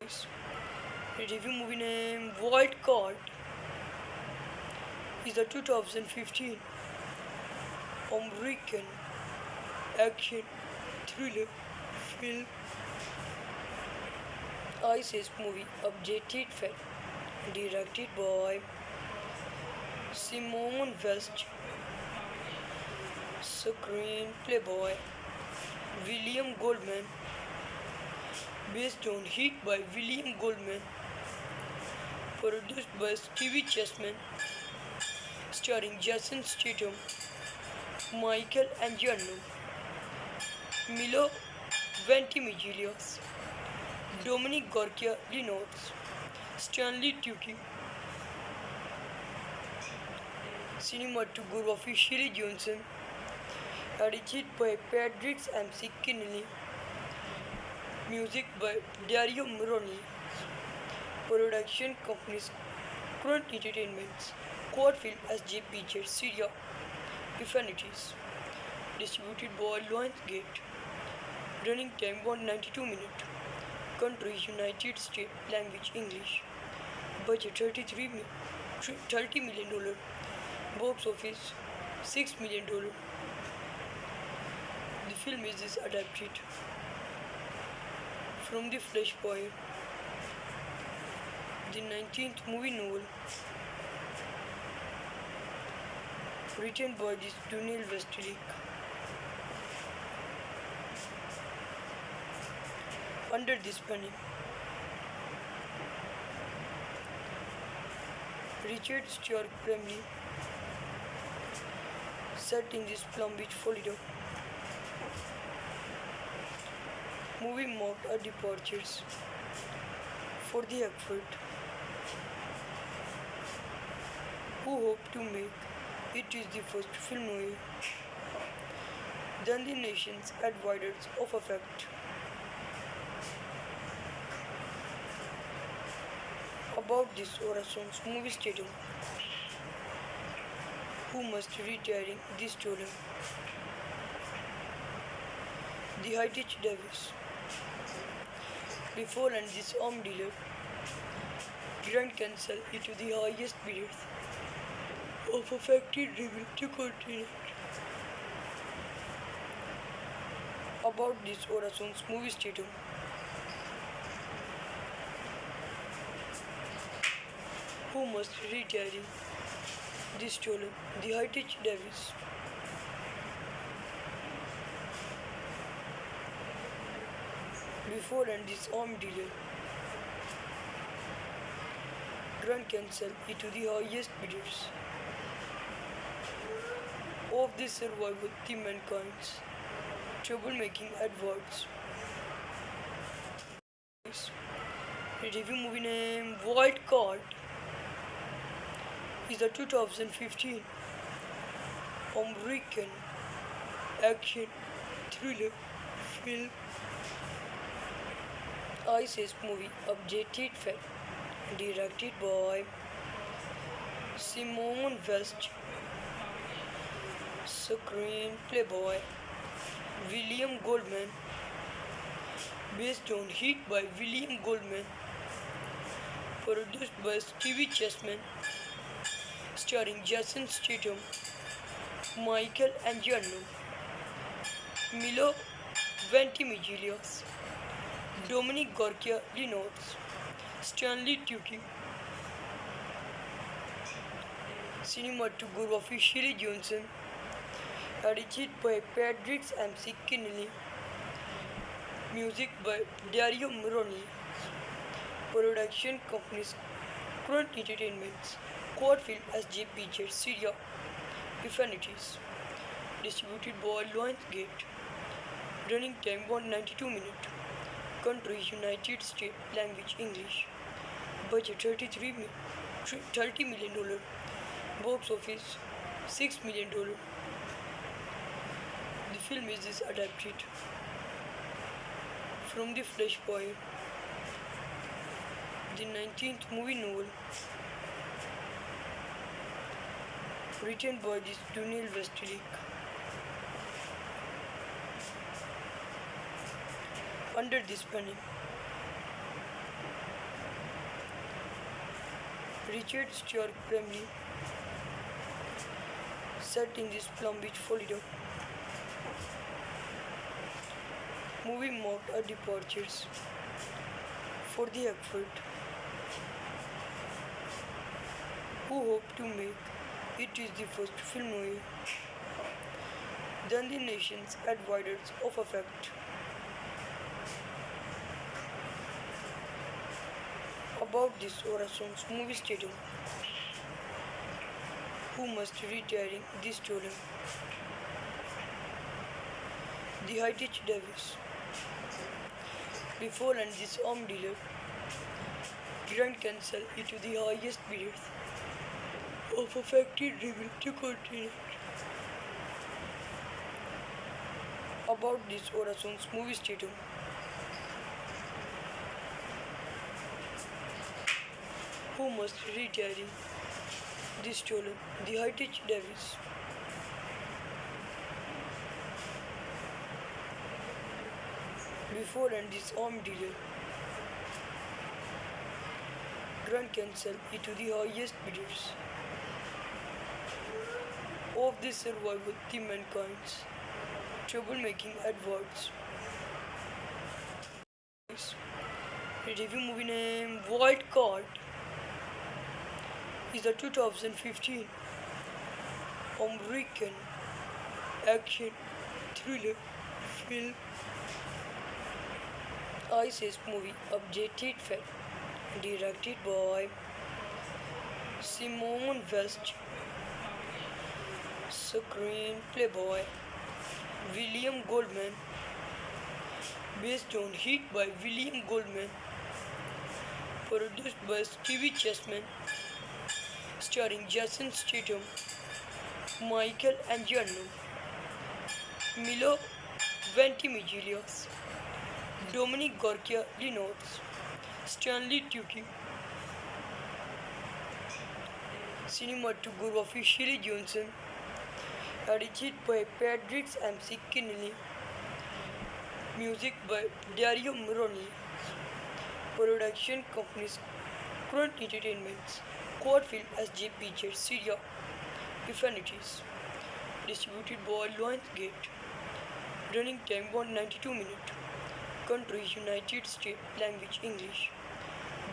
The review movie name Wild Card is a 2015 American action thriller film ISIS movie updated film directed by Simone West, screenplay by William Goldman, based on hit by William Goldman, produced by Stevie Chessman, starring Jason Statham, Michael Angiano, Milo Ventimiglia, Dominic Gorkia Lenox, Stanley Tucci. Cinematography Shirley Johnson, edited by Patrick MC Kinney, music by Dario Moroni, production companies Current Entertainments, Quad Film SJ Pictures Syria, Infinities, distributed by Lionsgate, running time 192 minutes, country United States, language English, budget $30 million, box office $6 million. The film is adapted from The Flashpoint, the 19th movie novel, written by Daniel Westlake. Under this pen, Richard Stewart family, set in this Palm Beach, Florida. Movie marked a departures for the effort who hope to make it is the first film noir than the nation's advisors of effect. About this Horizon's movie stadium who must retiring this story. The Heritage Davis. Before and this arm dealer, Grand Cancel it to the highest bidders of affected reveal to continent. About this Horizon's movie stadium. Who must retiring this stolen the Heritage Davis. Before and this arm dealer, Grand Cancel it to the highest bidders of the survival the mankind's troublemaking adverts. The review movie name Wild Card is a 2015 American action thriller film ISIS movie updated film directed by Simone West, screenplay by William Goldman, based on hit by William Goldman, produced by Stevie Chessman, starring Jason Statham, Michael Angiano, Milo Ventimiglia, Dominic Gorkia Lenox, Stanley Tucci. Cinematography Shirley Johnson, edited by Patrick MC Kinney, music by Dario Moroni, production companies Current Entertainments, Quad Film SJ Pictures Syria, Infinities, distributed by Lionsgate, running time 192 minutes, country United States, language English, budget $30 million, box office $6 million. The film is adapted from The Flashpoint, the 19th movie novel, written by Daniel Westlake. Under this pen, Richard Stewart family set in this Palm Beach, Florida. Movie marked a departures for the effort who hope to make it is the first film noir than the nation's advisors of effect. About this Orason's movie stadium who must retiring this stolen the Heritage Davis before and this arm dealer Grand cancel it to the highest bidders of a factory driven to continent. About this Orason's movie stadium who must retiring this stolen the Heritage Davis before and this arm dealer Grand cancel it to the highest bidders of the survival the mankind's troublemaking adverts. Review movie name Wild Card is a 2015 American action thriller film ISIS movie Objective Fact directed by Simone West, screenplay by William Goldman, based on Heat by William Goldman, produced by Stevie Chessman, starring Jason Statham, Michael Angiano, Milo Ventimiglia, Dominic Gorkia Lenox, Stanley Tucci. Cinematography Shirley Johnson, edited by Patrick MC Kinney, music by Dario Moroni, production companies Current Entertainments, Quad Film SJ Pictures Syria, Infinities, distributed by Lionsgate, running time 192 minutes, country United States, language English,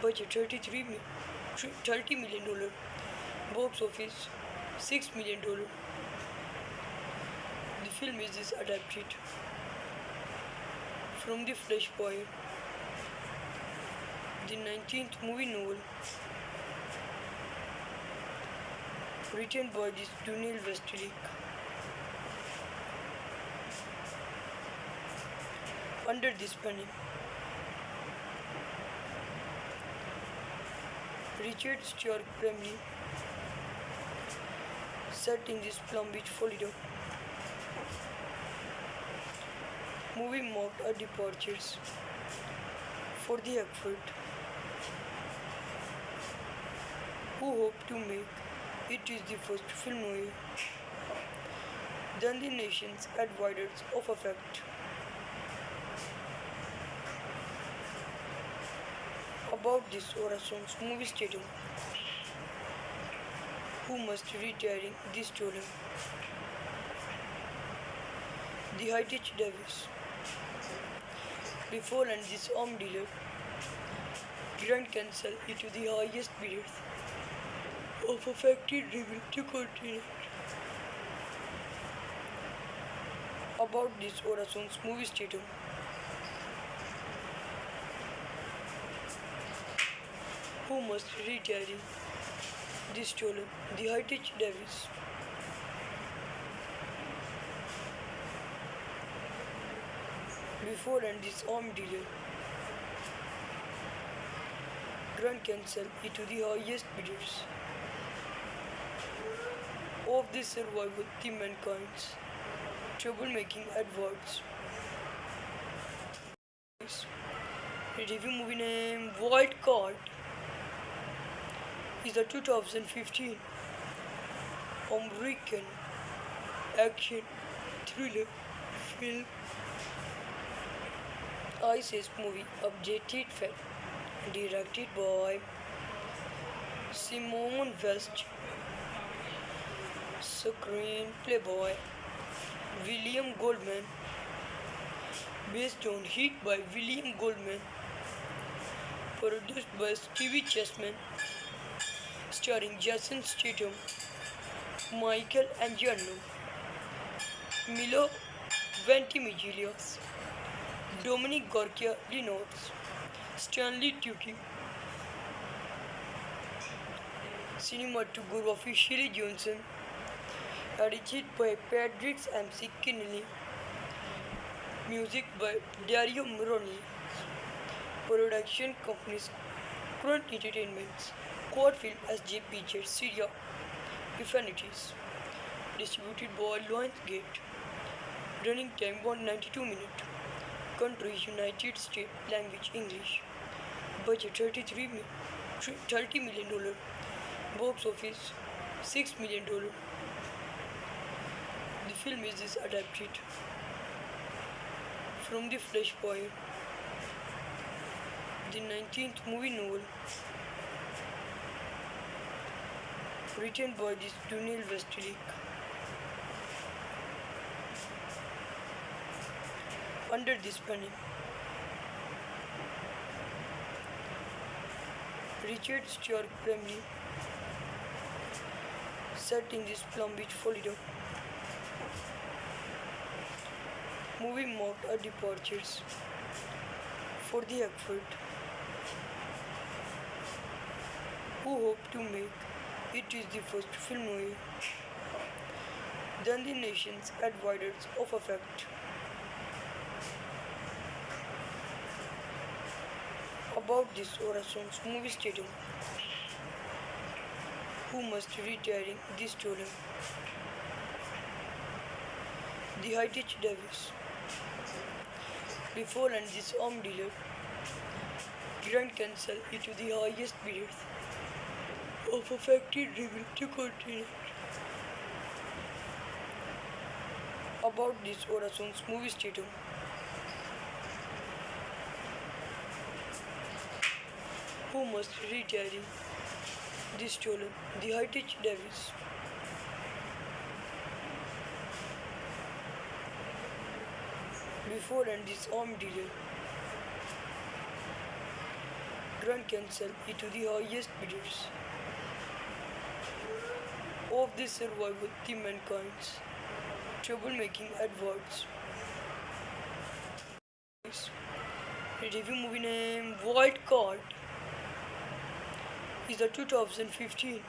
budget $30 million, box office $6 million. The film is adapted from The Flashpoint, the 19th movie novel, written by this Daniel Westlake. Under this banner, Richard Stewart family set in this Palm Beach, Florida. Movie marked a departures for the effort who hope to make it is the first film noir than the nation's advisors of effect. About this Orason's movie stadium who must retiring this stolen the Heritage Davis before and this arm dealer Grand cancel it to the highest bidders of a factory driven to continent. About this Orason's movie stadium who must retiring this stolen the Heritage Davis before and this arm dealer Grand cancel it to the highest bidders of the survival the mankind's troublemaking adverts. Review movie name Wild Card is a 2015 American action thriller film ISIS movie Objective Fact directed by Simone West, screenplay by William Goldman, based on Heat by William Goldman, produced by Stevie Chessman, starring Jason Statham, Michael Angiano, Milo Ventimiglia, Dominic Gorkia Lenox, Stanley Tucci. Cinematography Shirley Johnson, edited by Patrick M.C. Kinney, music by Dario Moroni, production companies Current Entertainments, Quad Film SJ Pictures, Syria, Infinities, distributed by Lionsgate, running time 192 minutes, country United States, language English, budget $30 million, box office $6 million. The film is adapted from The Flashpoint, the 19th movie novel, written by Daniel Westlake. Under this panel, Richard Stewart Bromley, set in this Palm Beach, Florida. Movie marked a departures for the effort who hope to make it is the first film noir than the nation's advisors of effect. About this Orason's movie stating who must retiring this story. The Heritage Davis. Before and this arm dealer, Grand cancel it to the highest bidders of a factory driven to continent. About this Orason's movie statum. Who must retiring this stolen the Heritage Davis. Before and this arm dealer, Grand cancel it to the highest bidders of the survival the mankind's troublemaking adverts. Review movie name Wild Card is a 2015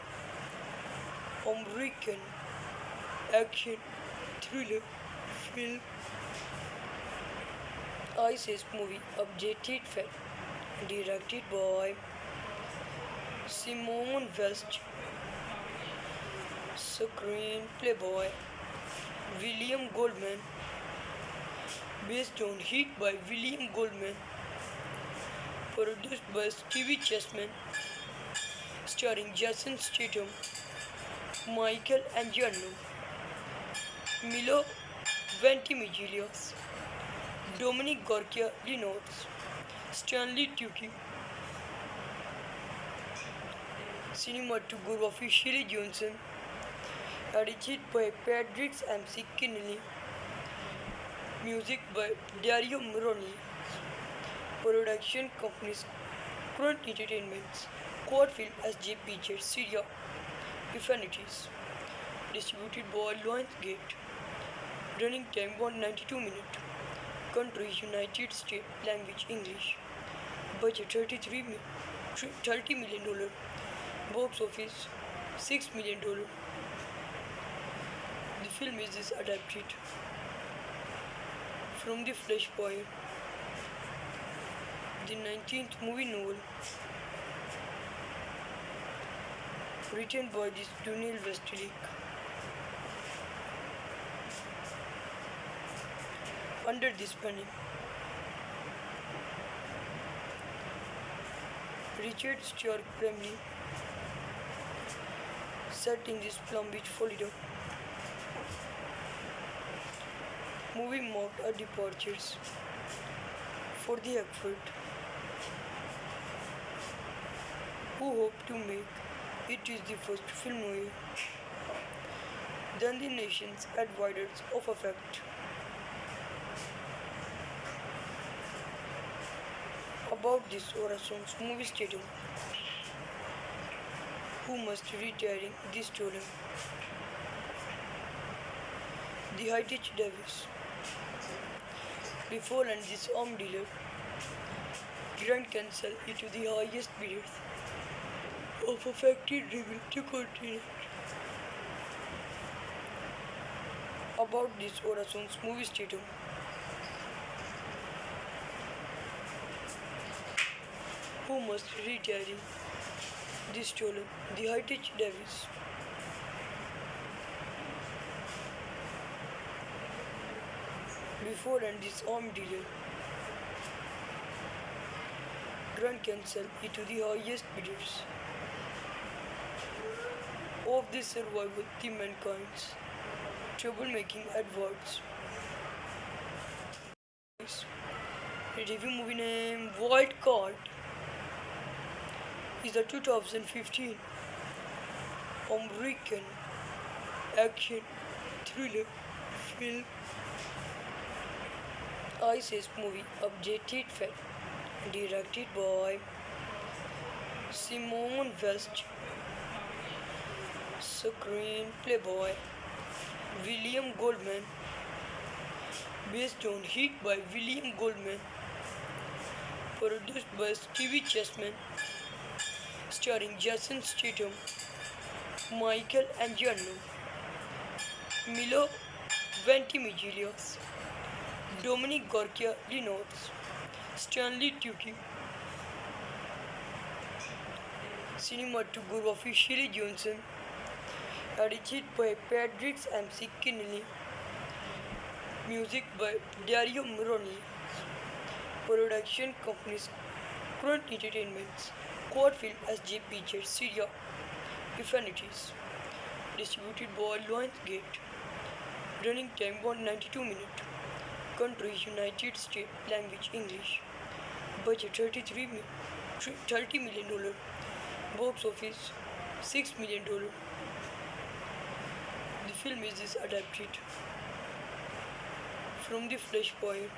American action thriller film ISIS movie updated fact directed by Simone West, screenplay by William Goldman, based on Heat by William Goldman, produced by Stevie Chessman, starring Jason Statham, Michael Angiano, Milo Ventimiglia, Dominic Gorkia Lenox, Stanley Tucci. Cinematography Shirley Johnson, edited by Patrick M.C. Kinney, music by Dario Moroni, production companies Current Entertainments, Quad Film SJ Pictures, Syria, Infinities, distributed by Lionsgate, running time 192 minutes, country United States, language English, budget $30 million, box office $6 million. The film is adapted from The Flashpoint, the 19th movie novel, written by Daniel Westlake. Under this panel, Richard Stewart Bromley, set in this Palm Beach, Florida. Movie marked a departures for the effort who hope to make It is the first film noir. Then the nation's advocates of effect. About this Orason's movie stating who must retiring this stolen. The Hightech Davis. Before and this arm dealer Grand cancel into the highest bidders of a factory driven to continent. About this Orason's movie statum. Who must retiring this stolen the Hightech Davis. Before and this arm dealer Grand cancel into the highest bidders of the survival the mankind's troublemaking adverts. Review movie name Wild Card is a 2015 American action thriller film ISIS movie updated fact directed by Simone West, screenplay by William Goldman, based on Heat by William Goldman, produced by Stevie Chessman, starring Jason Statham, Michael Angiano, Milo Ventimiglia, Dominic Gorkia Lenox, Stanley Tucci. Cinematography Shirley Johnson, edited by Patrick MC Kinney, music by Dario Moroni, production companies Current Entertainments, Quad Film SJ Pictures Syria, Affinities, distributed by Lionsgate, running time 192 minutes, country United States, language English, budget $30 million, box office $6 million. The film is adapted from The Flashpoint,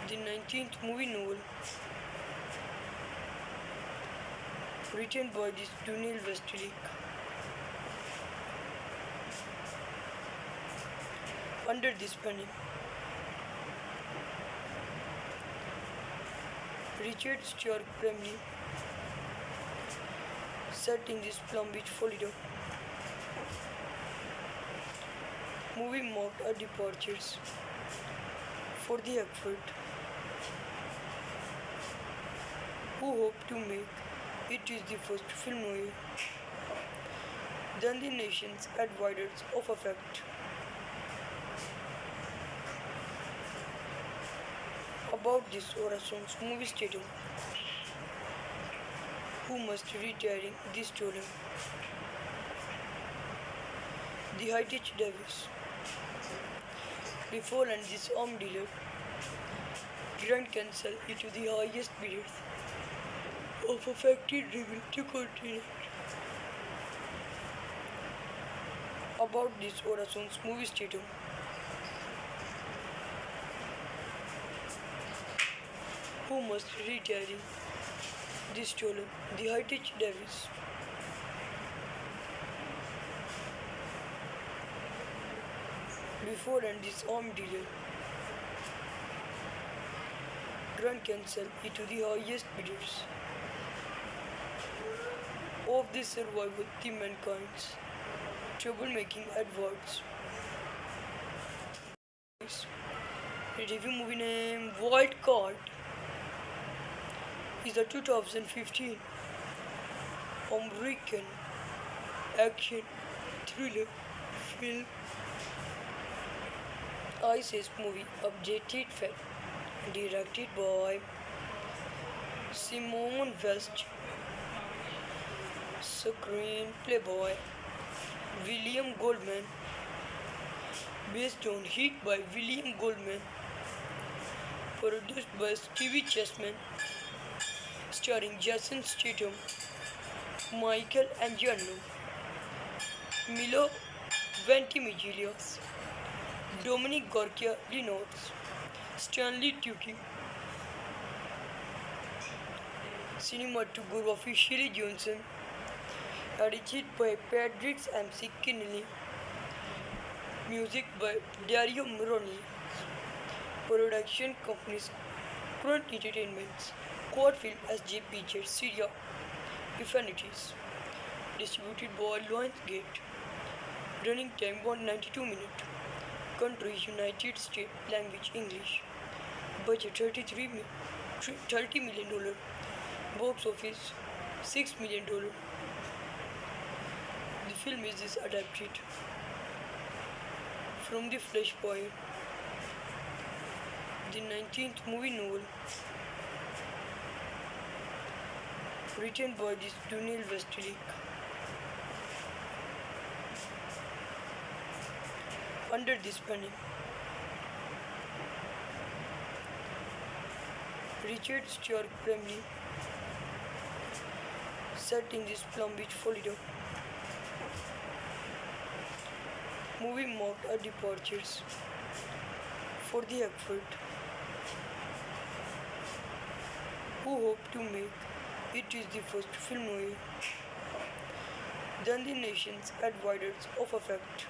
the 19th movie novel, written by Daniel Westlake. Under this pen, Richard Stewart Kremlin, set in this Palm Beach, Florida. Movie marked a departures for the effort who hope to make it is the first film noir. Then the nation's advocates of effect. About this Orason's movie stating who must retiring this stolen. The Hightech Davis. Before and this arm dealer Grand cancel into the highest bidders of a factory driven to continent. About this Orason's movie statum. Who must retiring this stolen the Hightech Davis. Before and this arm dealer Grand cancel into the highest bidders of the survival the mankind's troublemaking adverts. Review movie name Wild Card is a 2015 American action thriller film ISIS movie updated fact directed by Simone West, screenplay by William Goldman, based on Heat by William Goldman, produced by Stevie Chessman, starring Jason Statham, Michael Angiano, Milo Ventimigilios, Dominic Gorkia Linots, Stanley Tucci, cinematography Shirley Johnson, edited by Patrick MC Kinney, music by Dario Moroni, production companies Current Entertainments, Quad Film SJ Pictures Syria, Infinities, distributed by Lionsgate, running time 192 minutes, country United States, language English, budget $30 million, box office $6 million. The film is adapted from the Flashpoint, the 19th movie novel, written by this Daniel Westlake. Under this banner, Richard Stewart Bromley, set in this Palm Beach, Florida. Movie marked a departures for the effort who hope to make it is the first film noir than the nation's advisors of effect.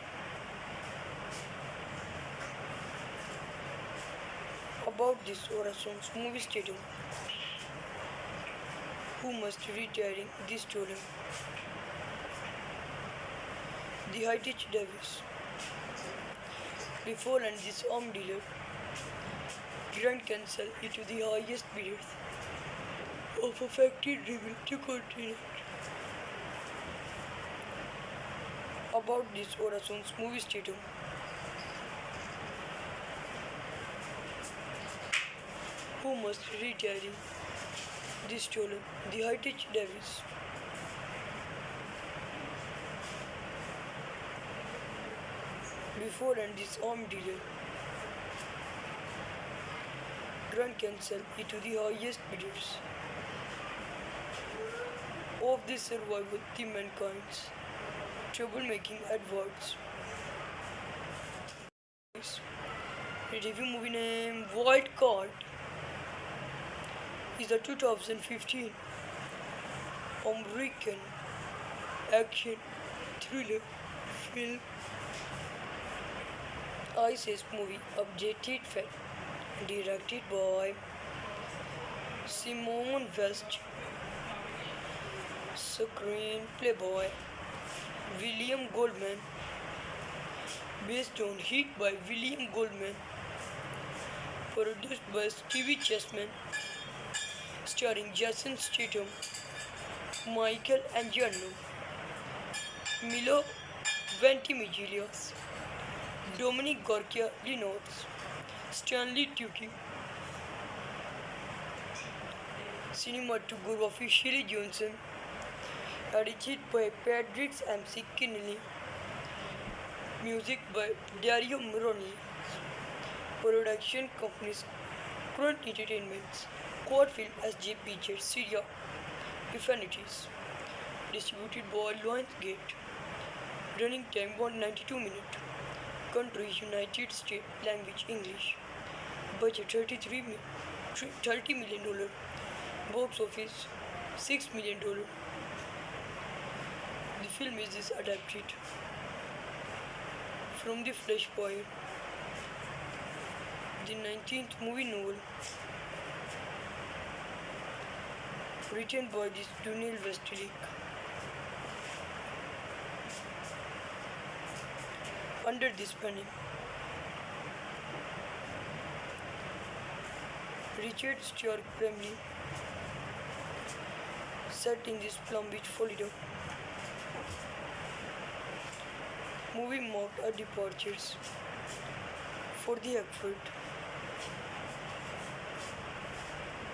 About this Orason's movie stadium who must retiring this story. The Heritage Davis. Before and this arm dealer Grand cancel it to the highest bidders of a factory driven to continent. About this Orason's movie stadium who must retiring this stolen the Heritage Davis. Before and this arm dealer Grand cancel it to the highest bidders of the survival the mankind's troublemaking adverts. Review movie name Wild Card is a 2015 American action thriller film ISIS movie updated fact directed by Simone West, screenplay by William Goldman, based on Heat by William Goldman, produced by Stevie Chessman, starring Jason Statham, Michael Angiano, Milo Ventimigilios, Dominic Gorkia Linots, Stanley Tucci, cinematography Shirley Johnson, edited by Patrick MC Kinney, music by Dario Moroni, production companies Current Entertainments, Quad Film SJ Pictures Syria, Infinities, distributed by Lionsgate, running time 192 minutes, country United States, language English, budget $30 million, box office $6 million. The film is adapted from the Flashpoint, the 19th movie novel, written by this Daniel Westlake. Under this banner, Richard Stewart Bromley, set in this Palm Beach, Florida. Movie marked a departures for the effort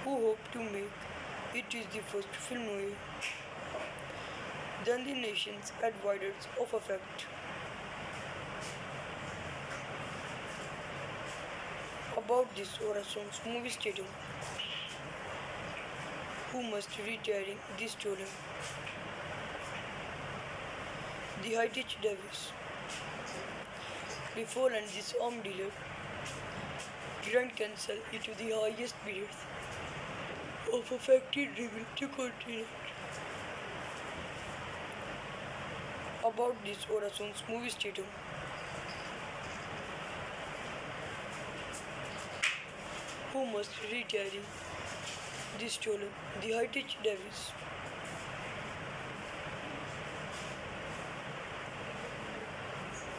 who hope to make it is the first film noir than the nation's advisors of effect. About this Orason's movie stadium who must retiring this story. The Heritage Davis. Before and this arm dealer, Grand Cancel into the highest periods of a factory driven to continent. About this Orason's movie statum. Who must retire this stolen the Heritage Davis.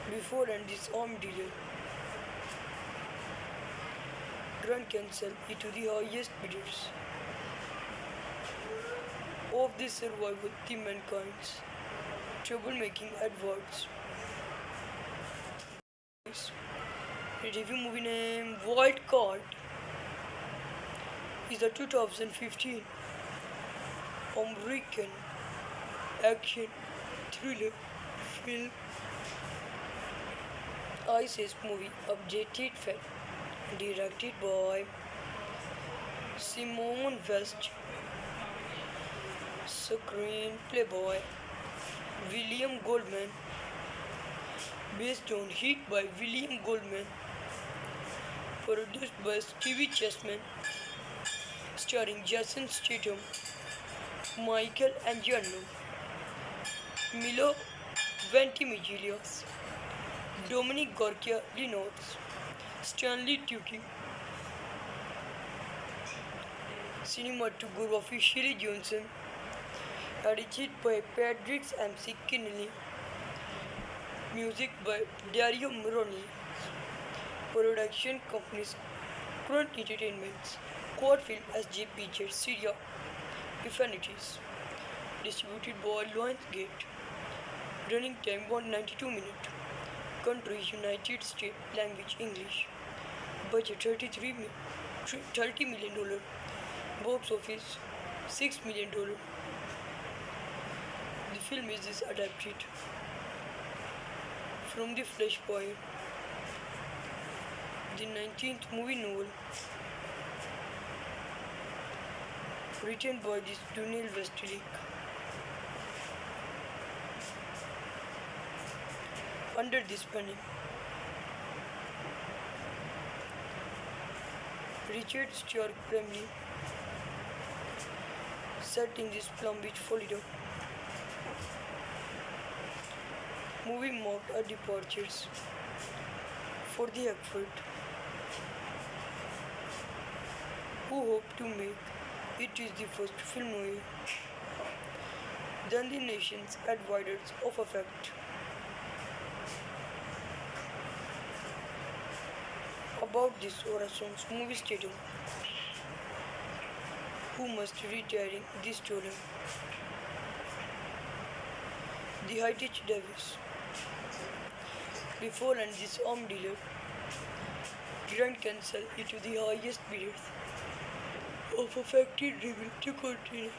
Before and this arm dealer, Grand Cancel into the highest bidders of the survival the mankind's troublemaking adverts. Review movie name Wild Card is a 2015 American action thriller film ISIS movie Updated Fact directed by Simone West, screenplay by William Goldman, based on Heat by William Goldman, produced by Stevie Chessman, starring Jason Statham, Michael Angiano, Milo Ventimiglia, Dominic Gorkia-Linots, Stanley Tucci. Cinematography Shirley Johnson, edited by Patrick M.C. Kinney, music by Dario Moroni, production companies Current Entertainments, Quad Film SJ Pictures Syria, Infinities, distributed by Lionsgate, running time 192 minutes, country United States, language English, budget $30 million, box office $6 million. The film is adapted from the Flashpoint, the 19th movie novel, written by this Daniel Westlake. Under this pen, Richard Stewart Kremlin, set in this Palm Beach, Florida. Movie marked a departures for the effort who hope to make it is the first film movie than the nation's advisors of effect. About this Orason's movie statum. Who must retiring this stolen the Heritage Davis. Before and this arm dealer, Grand Cancel into the highest bidders of a factory driven to continent.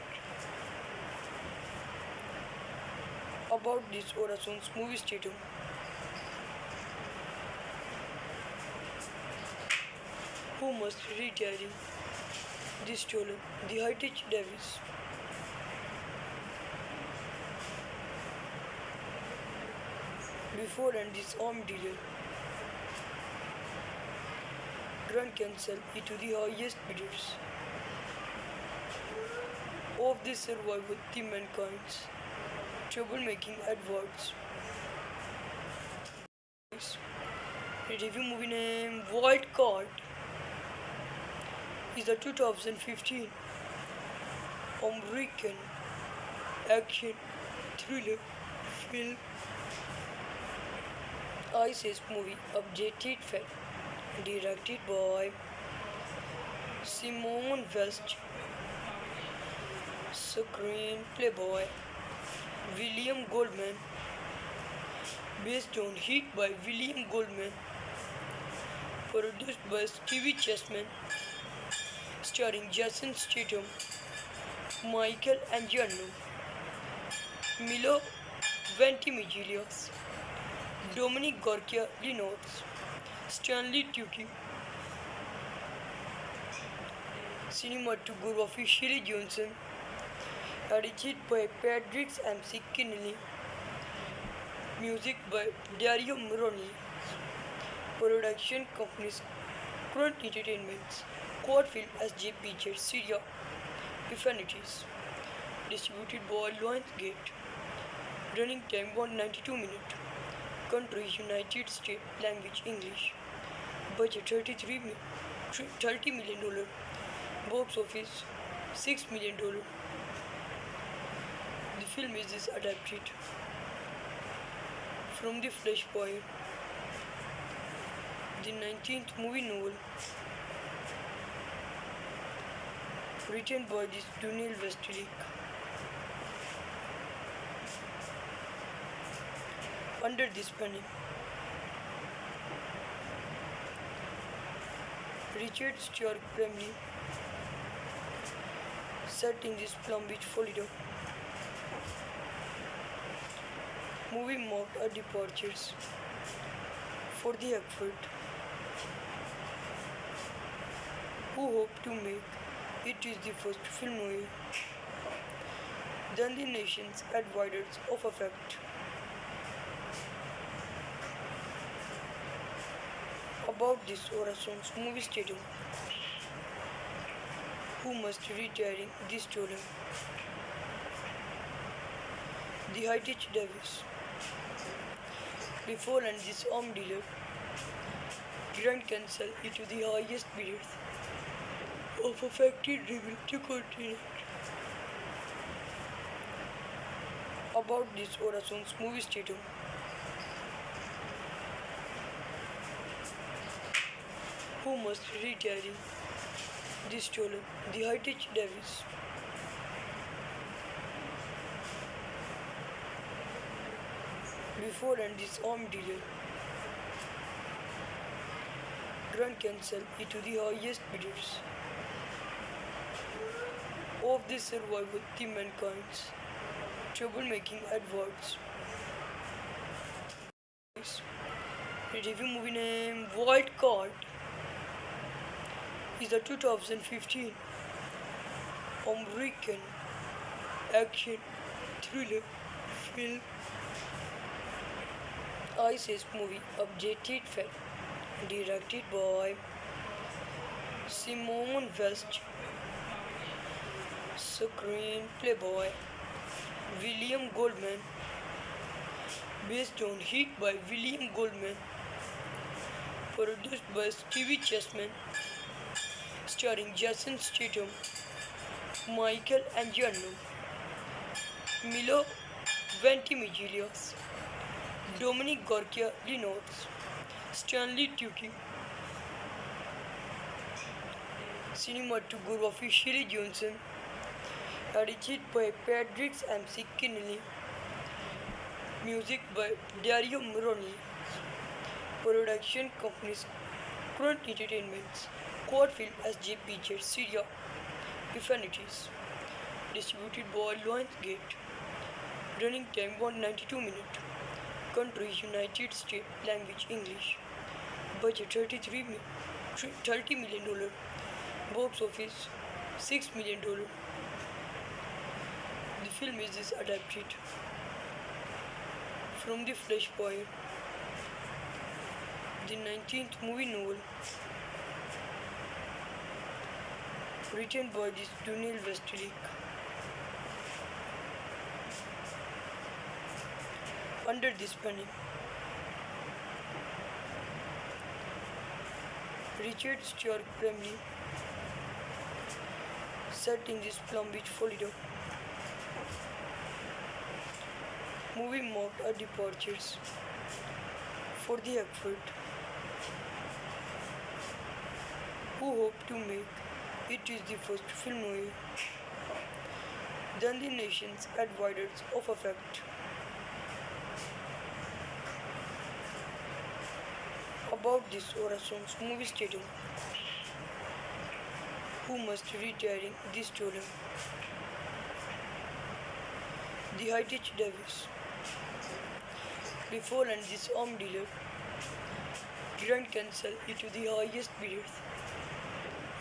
About this Orason's movie statum. Who must retiring this stolen the Heritage Davis. Before and this arm dealer, Grand Cancel into the highest bidders of the survival the mankind's troublemaking adverts. Review movie name Wild Card is a 2015 American action thriller film ISIS movie Updated Fact directed by Simone West, screenplay by William Goldman, based on Heat by William Goldman, produced by Stevie Chessman, starring Jason Statham, Michael Angiano, Milo Ventimiglia, Dominic Gorkia-Linots, Stanley Tucci. Cinematography Shirley Johnson, edited by Patrick M.C. Kinney, Music by Dario Moroni. Production companies Current Entertainments. Quad Film SJ Pictures Syria Infinities. Distributed by Lionsgate. Running time 192 minutes. Country United States. Language English. Budget $30 million. Box office $6 million. The film is adapted from The Flashpoint, the 19th movie novel, written by Daniel Westlake. Under this penny, Richard Stewart family set in this Palm Beach, Florida. Movie marked a departures for the effort who hope to make it is the first film movie than the nation's advisors of effect. About this Orason's movie stadium who must retiring this story. The Heritage Davis. Before and this arm dealer Grand cancel it to the highest bidders of a factory driven to continent. About this Orason's movie stadium who must retiring this stolen the Heritage Davis. Before and this arm dealer Grand cancel it to the highest bidders of the survival the mankind's troublemaking adverts. The review movie name Wild Card is a 2015 American action thriller film ISIS movie Objective Fed, directed by Simone West, screenplay by William Goldman, based on Heat by William Goldman, produced by Stevie Chessman, starring Jason Statham, Michael Angiano, Milo Ventimiglia, Dominic Gorkia Reynolds, Stanley Tucci. Cinematography Shirley Johnson, edited by Patrick MC Kinney, music by Dario Moroni, production companies Current Entertainments, Quad Film SJ Pictures Syria Infinities, distributed by Lionsgate, running time 192 minutes. Country United States. Language English. Budget $30 million. Box office $6 million. The film is adapted from The Flashpoint, the 19th movie novel, written by Daniel Westlake. Under this penny, Richard Stewart family set in this Palm Beach, Florida. Movie marked a departures for the effort who hope to make it is the first film movie than the nation's advisors of effect. About this Orason's movie stadium who must retiring this story. The Heritage Davis. Before and this arm dealer Grand cancel it to the highest bidders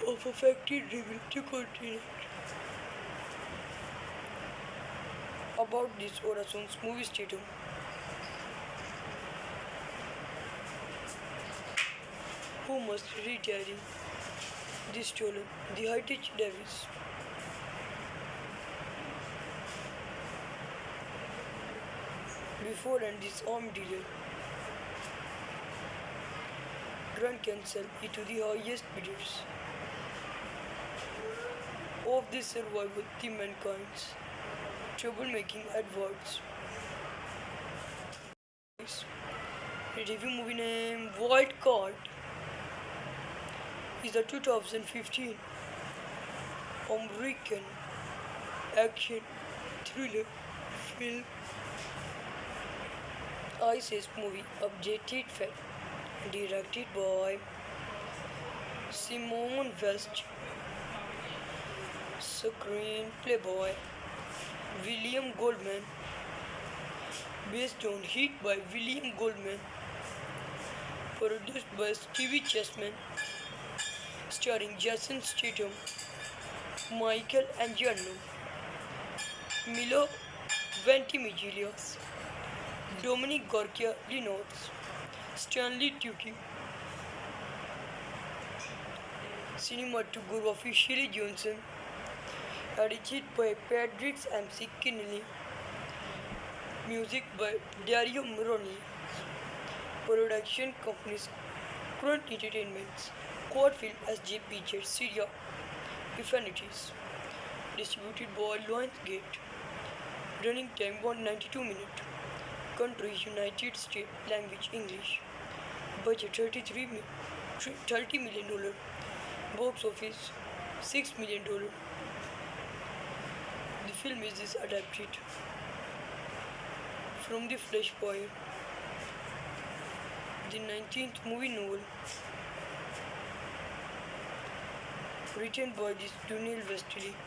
of a factory driven to continent. About this Orason's movie stadium Who must retiring the stolen, the heritage Davis. Before and this armed dealer, Grand Cancel it to the highest bidders. Of this survival, the mankind's troublemaking adverts. Review movie name Wild Card is a 2015 American action thriller film ISIS movie updated fact directed by Simone West, screenplay by William Goldman, based on Heat by William Goldman, produced by Stevie Chessman, starring Jason Statham, Michael Angiano, Milo Ventimiglia, Dominic Gorkia Lenox, Stanley Tucci. Cinematography of Shirley Johnson, edited by Patrick M.C. Kinney, music by Dario Moroni, production companies Current Entertainments, Quad Film SJ Pictures Syria, Infinities, distributed by Lionsgate, running time 192 minutes, country United States, language English, budget $30 million, box office $6 million. The film is adapted from The Flashpoint, the 19th movie novel, written by Daniel Westlake.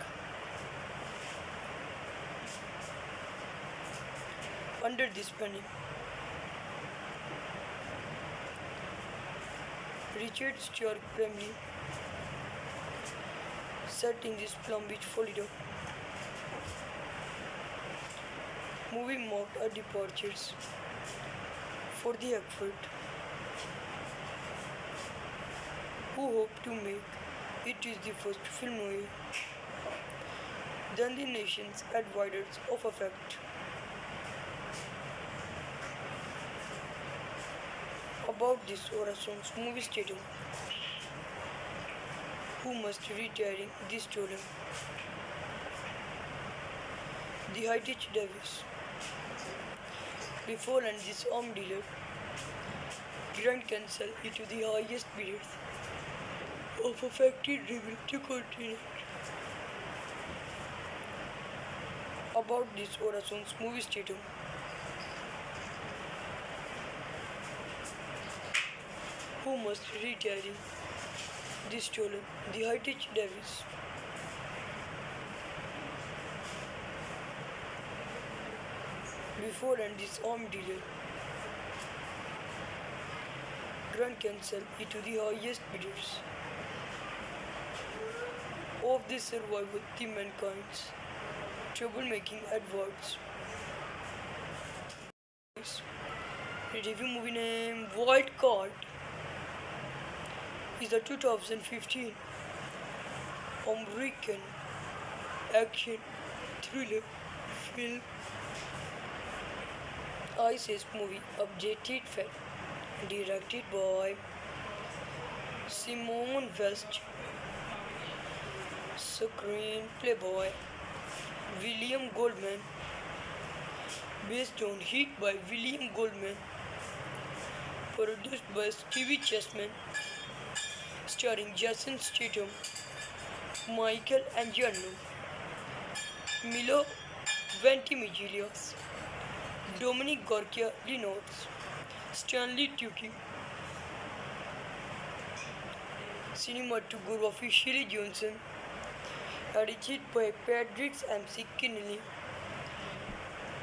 Under this penny, Richard Stewart family set in this Palm Beach, Florida. Movie marked a departures for the effort who hope to make it is the first film noir than the nation's advisors of effect. About this Orason's movie stating who must retiring this stolen, the heritage Davis. Before and this armed dealer, Grand Cancel it to the highest bidders of a factory driven to continent. About this Orason's movie stating who must retiring this stolen, the heritage Davis. Before and this armed dealer, Grand Cancel it to the highest bidders. Of this survival, the mankind's troublemaking adverts. Review movie name Wild Card is a 2015 American action thriller film ISIS movie updated fact directed by Simone West, screenplay by William Goldman, based on Heat by William Goldman, produced by Stevie Chessman, starring Jason Statham, Michael Angiano, Milo Ventimiglia, Dominic Gorkia Lenox, Stanley Tucci. Cinematography of Shirley Johnson, edited by Patrick M.C. Kinney,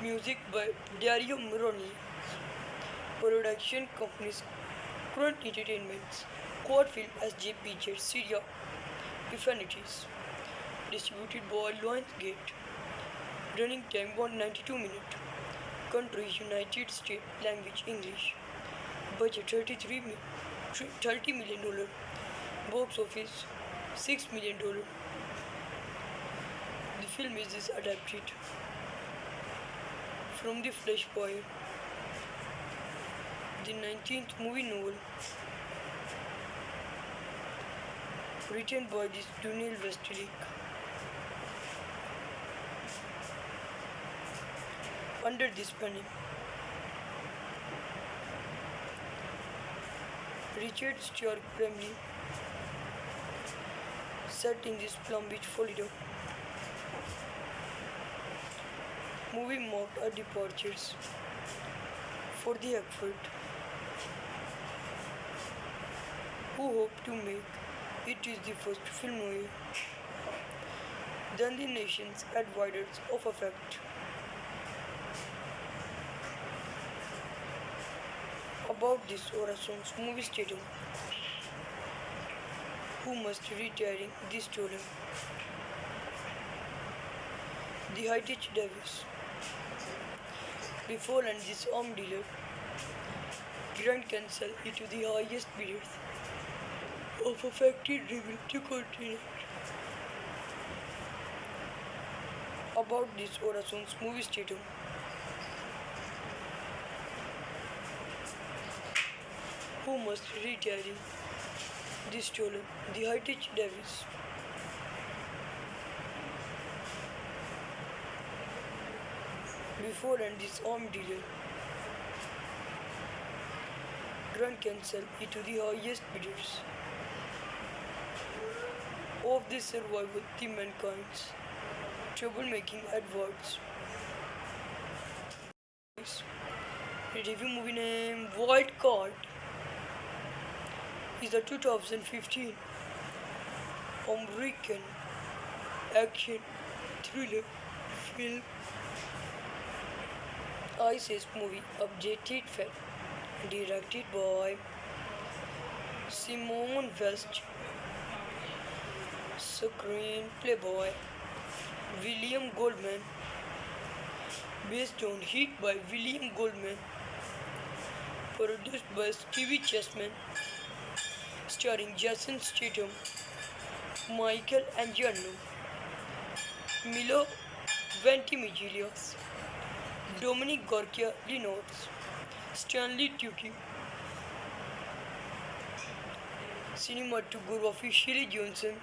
music by Dario Moroni, production companies Current Entertainments, Quad Film SJ Pictures Syria, Infinities, distributed by Lionsgate, running time 192 minutes, country United States, language English, budget $30 million. Box office $6 million. The film is adapted from the Flash Poet, the 19th movie novel, written by this Daniel Westlake. Under this banner, Richard Stewart family set in this Palm Beach, Florida. Movie marked a departures for the effort who hope to make it is the first film noir than the nation's advisors of effect. About this Orason's movie stadium who must retiring this student. The Heritage Davis. Before and this arm dealer, Grand cancel it to the highest bidders of a factory driven to continent. About this Orason's movie stadium. Who must retiring this stolen the Heritage Davis. Before and this arm dealer, Grand cancel it to the highest bidders of the survival the mankind's troublemaking adverts. Review movie name Wild Card is a 2015 American action thriller film. ISIS movie Objective Fed, directed by Simone West, screenplay by William Goldman, based on Heat by William Goldman, produced by Stevie Chessman, starring Jason Statham, Michael Angiano, Milo Ventimiglia, Dominic Gorkia Lenox, Stanley Tucci. Cinematography Shirley Johnson,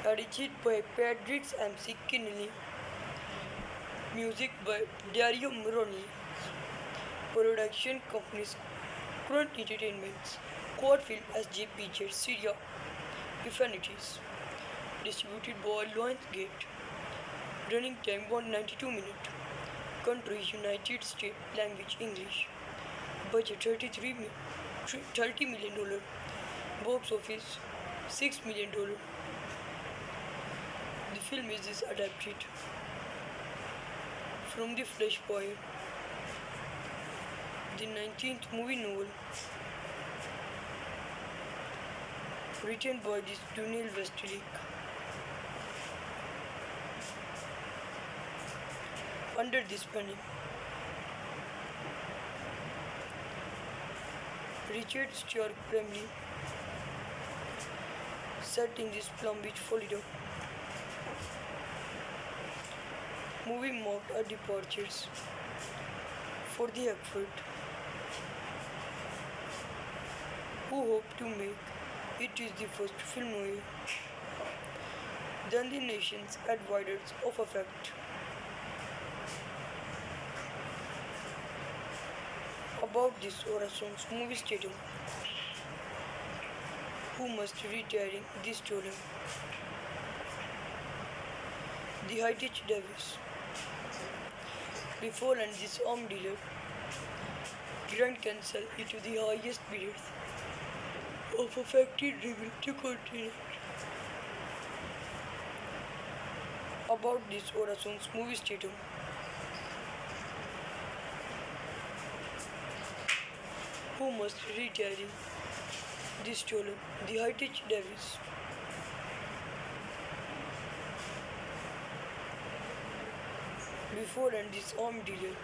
edited by Patrick MC Kinney, music by Dario Moroni, production companies Current Entertainments, Quad Film SJ Pictures Syria, Infinities, distributed by Lionsgate, running time 192 minutes, country United States, language English, budget $30 million, box office $6 million. The film is adapted from the Flash Poet, the 19th movie novel, written by this Daniel Westlake. Under this banner, Richard Stewart family set in this Palm Beach, Florida. Movie marked a departures for the effort who hope to make it is the first film noir than the nation's advisors of effect. About this Orason's movie stadium who must retiring this stolen the Heritage Davis. Before and this arm dealer, Grand cancel it to the highest bidders of a factory driven to continent. About this Orason's movie stadium. Who must retiring this stolen the Heritage Davis. Before and this arm dealer,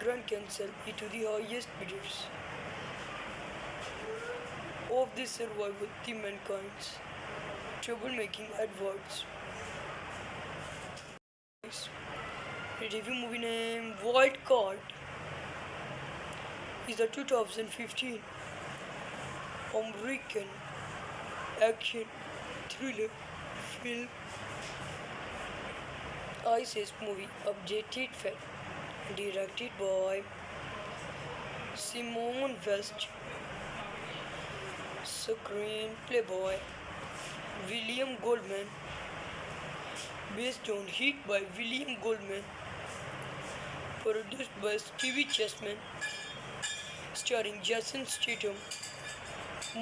Grand Cancel into the highest bidders. Of the survival, the mankind's troublemaking adverts. Review movie name Wild Card is a 2015 American action thriller film ISIS movie Updated Fact directed by Simone West, screenplay by William Goldman, based on Heat by William Goldman, produced by Stevie Chessman, starring Jason Statham,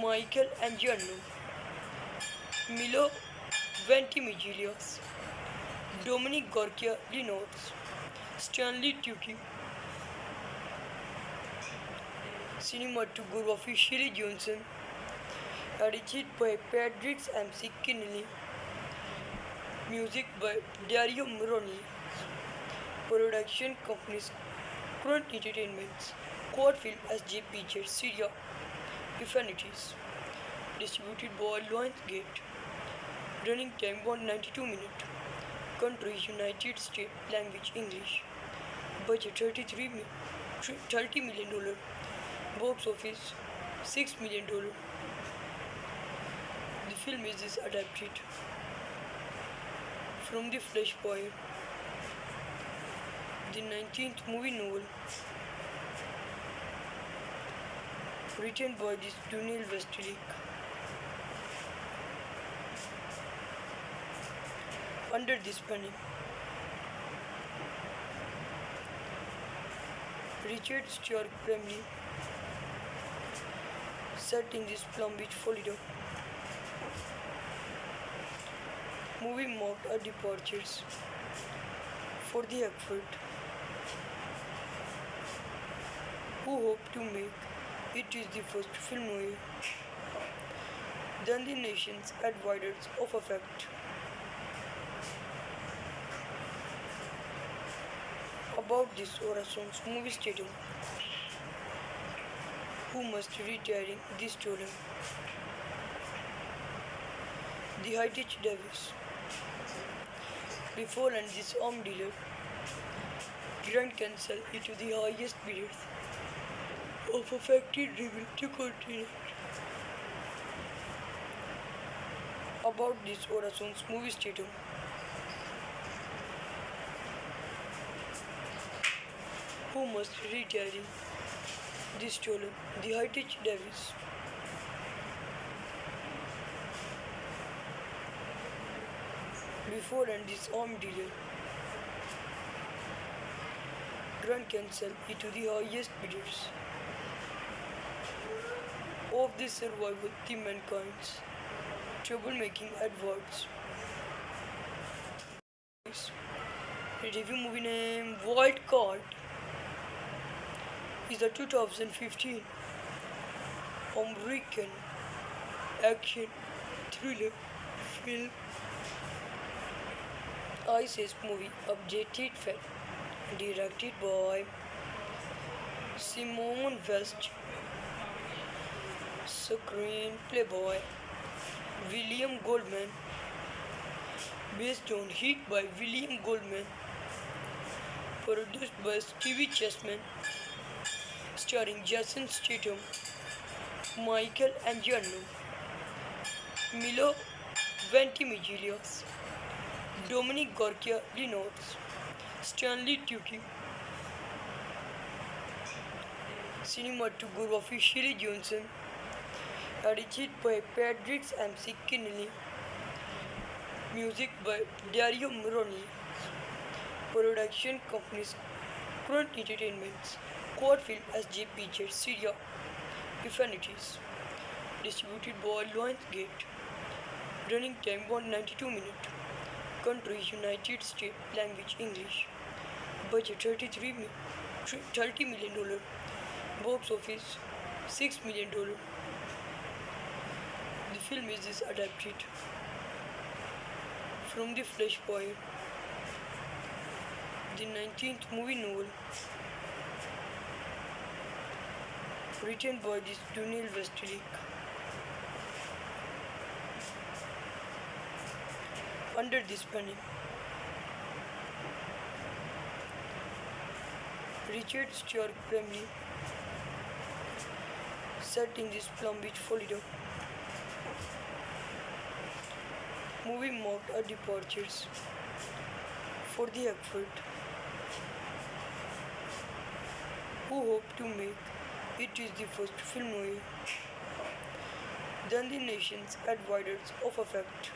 Michael Angiano, Milo Ventimiglia, Dominic Gorkia Lenox, Stanley Tucci. Cinematography Shirley Johnson, edited by Patrick MC Kinney, music by Dario Moroni, production companies Current Entertainments, Quad Film SJ Pictures Syria, Affinities, distributed by Lionsgate, running time 192 minutes, country United States, language English, budget $30 million, box office $6 million. The film is adapted from The Flashpoint, the 19th movie novel, written by Daniel Westlake. Under this banner, Richard Stewart family set in this Palm Beach, Florida. Movie marked a departures for the effort who hope to make it is the first film noir. Then the nation's advisors of effect. About this Orason's movie stadium, who must retiring this story. The Heritage Davis. Before and this arm dealer, Grand Cancel into the highest bidders of a factory driven to continent. About this Orason's movie stadium, who must retiring this stolen the Heritage Davis. Before and this arm dealer, Grand Cancel into the highest bidders. Of the survival, the mankind's troublemaking adverts. Review movie name Wild Card is a 2015 American action thriller film ISIS movie Updated Fact directed by Simone West, screenplay by William Goldman, based on Heat by William Goldman, produced by Stevie Chessman, starring Jason Statham, Michael Angiano, Milo Ventimiglia, Dominic Gorkia Lenox, Stanley Tucci. Cinematography Shirley Johnson, edited by Patrick MC Kinney, music by Dario Moroni, production companies Current Entertainments, Quad Film SJ Pictures Syria, Affinities, distributed by Lionsgate, running time 192 minutes, country United States, language English, budget $30 million, box office $6 million. The film is adapted from The Flashpoint, the 19th movie novel, written by this Daniel Westelik. Under this panel, Richard Stuart Bromley, set in this Palm Beach, Florida. Movie marked a departures for the effort who hoped to make it is the first film noir than the nation's advisors of effect.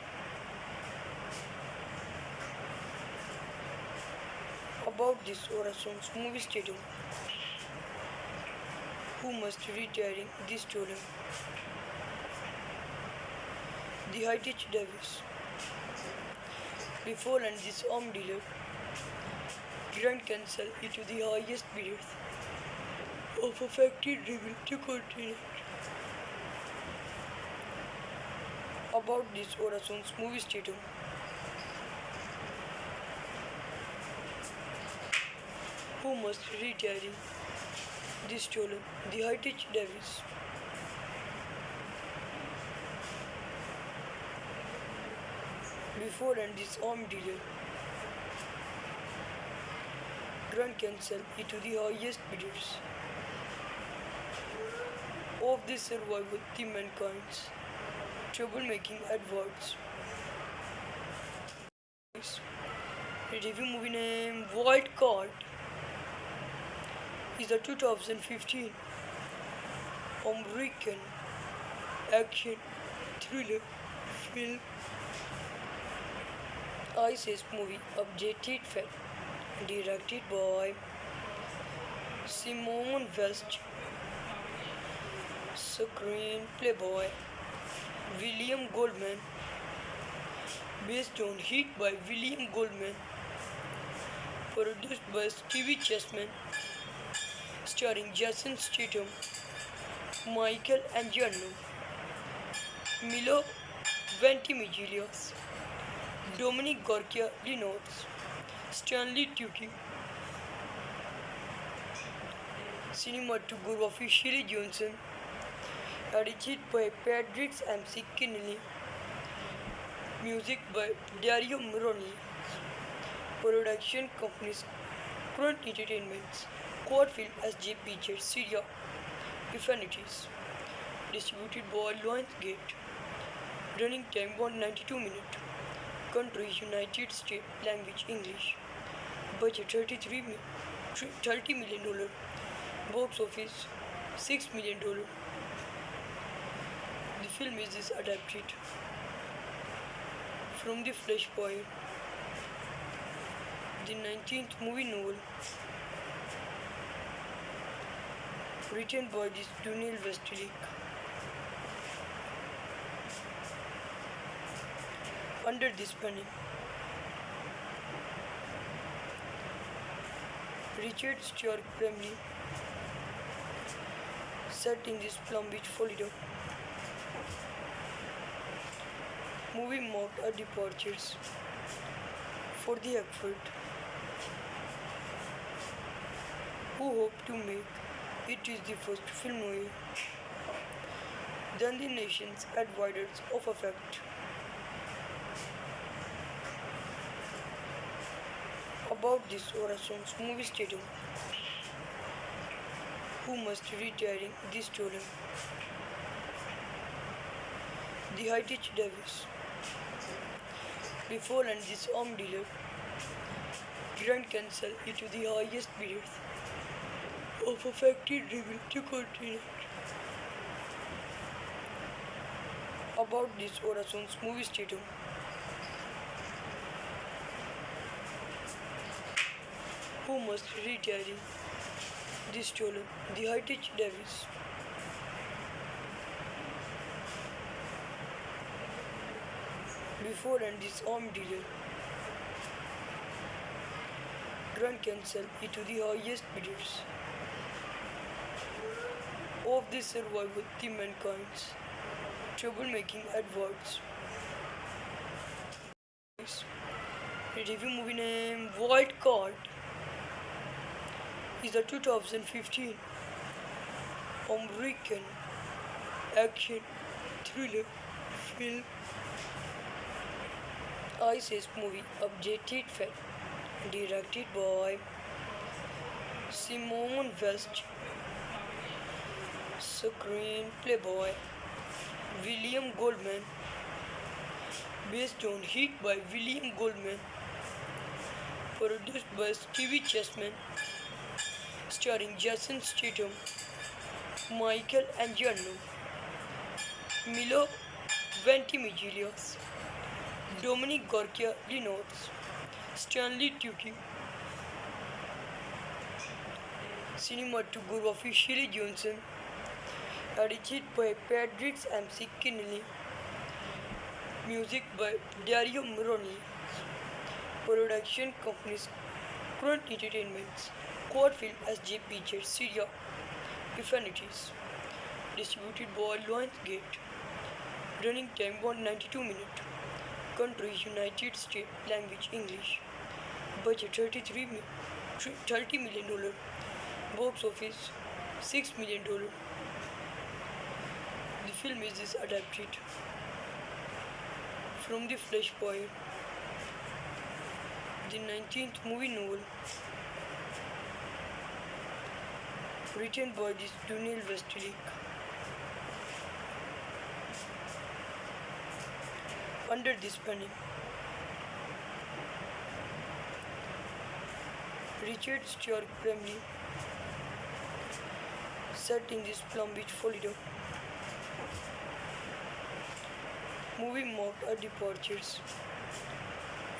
About this Orason's movie stadium, who must retiring this stolen. The Hightech Davis. Before and this arm dealer, Grand cancel it to the highest bidders of a factory driven to continent. About this Orason's movie stadium, who must retiring this stolen. The Hightech Davis. Before and this arm dealer, Grand cancel it to the highest bidders of the survival the mankind's troublemaking adverts. Review movie name Wild Card is a 2015 American action thriller film ISIS movie updated film directed by Simon West, screenplay by William Goldman, based on Heat by William Goldman, produced by Stevie Chessman, starring Jason Statham, Michael Angiano, Milo Ventimiglia, Dominic Gorkia Lenox, Stanley Tucci. Cinematography Shirley Johnson, edited by Patrick MC Kinney, music by Dario Moroni, production companies Current Entertainments, Quad Film SJ Pictures Syria, Infinities, distributed by Lionsgate, running time 192 minutes, country United States, language English, budget $30 million, box office $6 million. The film is adapted from The Flashpoint, the 19th movie novel, written by this Daniel Westelik. Under this panel, Richard Stuart Bromley, set in this Palm Beach, Florida. Movie marked a departures for the effort who hoped to make it is the first film noir than the nation's advisors of effect. About this Orason's movie stadium, who must retiring this stolen. The Hightech Davis. Before and this arm dealer, Grand cancel it to the highest bidders of a factory driven to continent. About this Orason's movie stadium, who must retiring this stolen. The Hightech Davis. Before and this arm dealer, Grand cancel it to the highest bidders of the survival the mankind's troublemaking adverts. Review movie name Wild Card is a 2015 American action thriller film ISIS movie Updated Fact, directed by Simone West, screenplay by William Goldman, based on hit by William Goldman, produced by Stevie Chessman, starring Jason Statham, Michael Angiano, Milo Ventimiglia, Dominic Gorkia Lenox, Stanley Tucci. Cinematography Shirley Johnson, edited by Patrick MC Kinney, music by Dario Moroni, production companies Current Entertainments, Quad Film SJ Pictures Syria, Infinities, distributed by Lionsgate, running time 192 minutes, country United States, language English, budget $30 million, box office $6 million. The film is adapted from The Flashpoint, the 19th movie novel, written by Daniel Westlake. Under this banner, Richard Stewart family, set in this Palm Beach, Florida. Movie marked a departures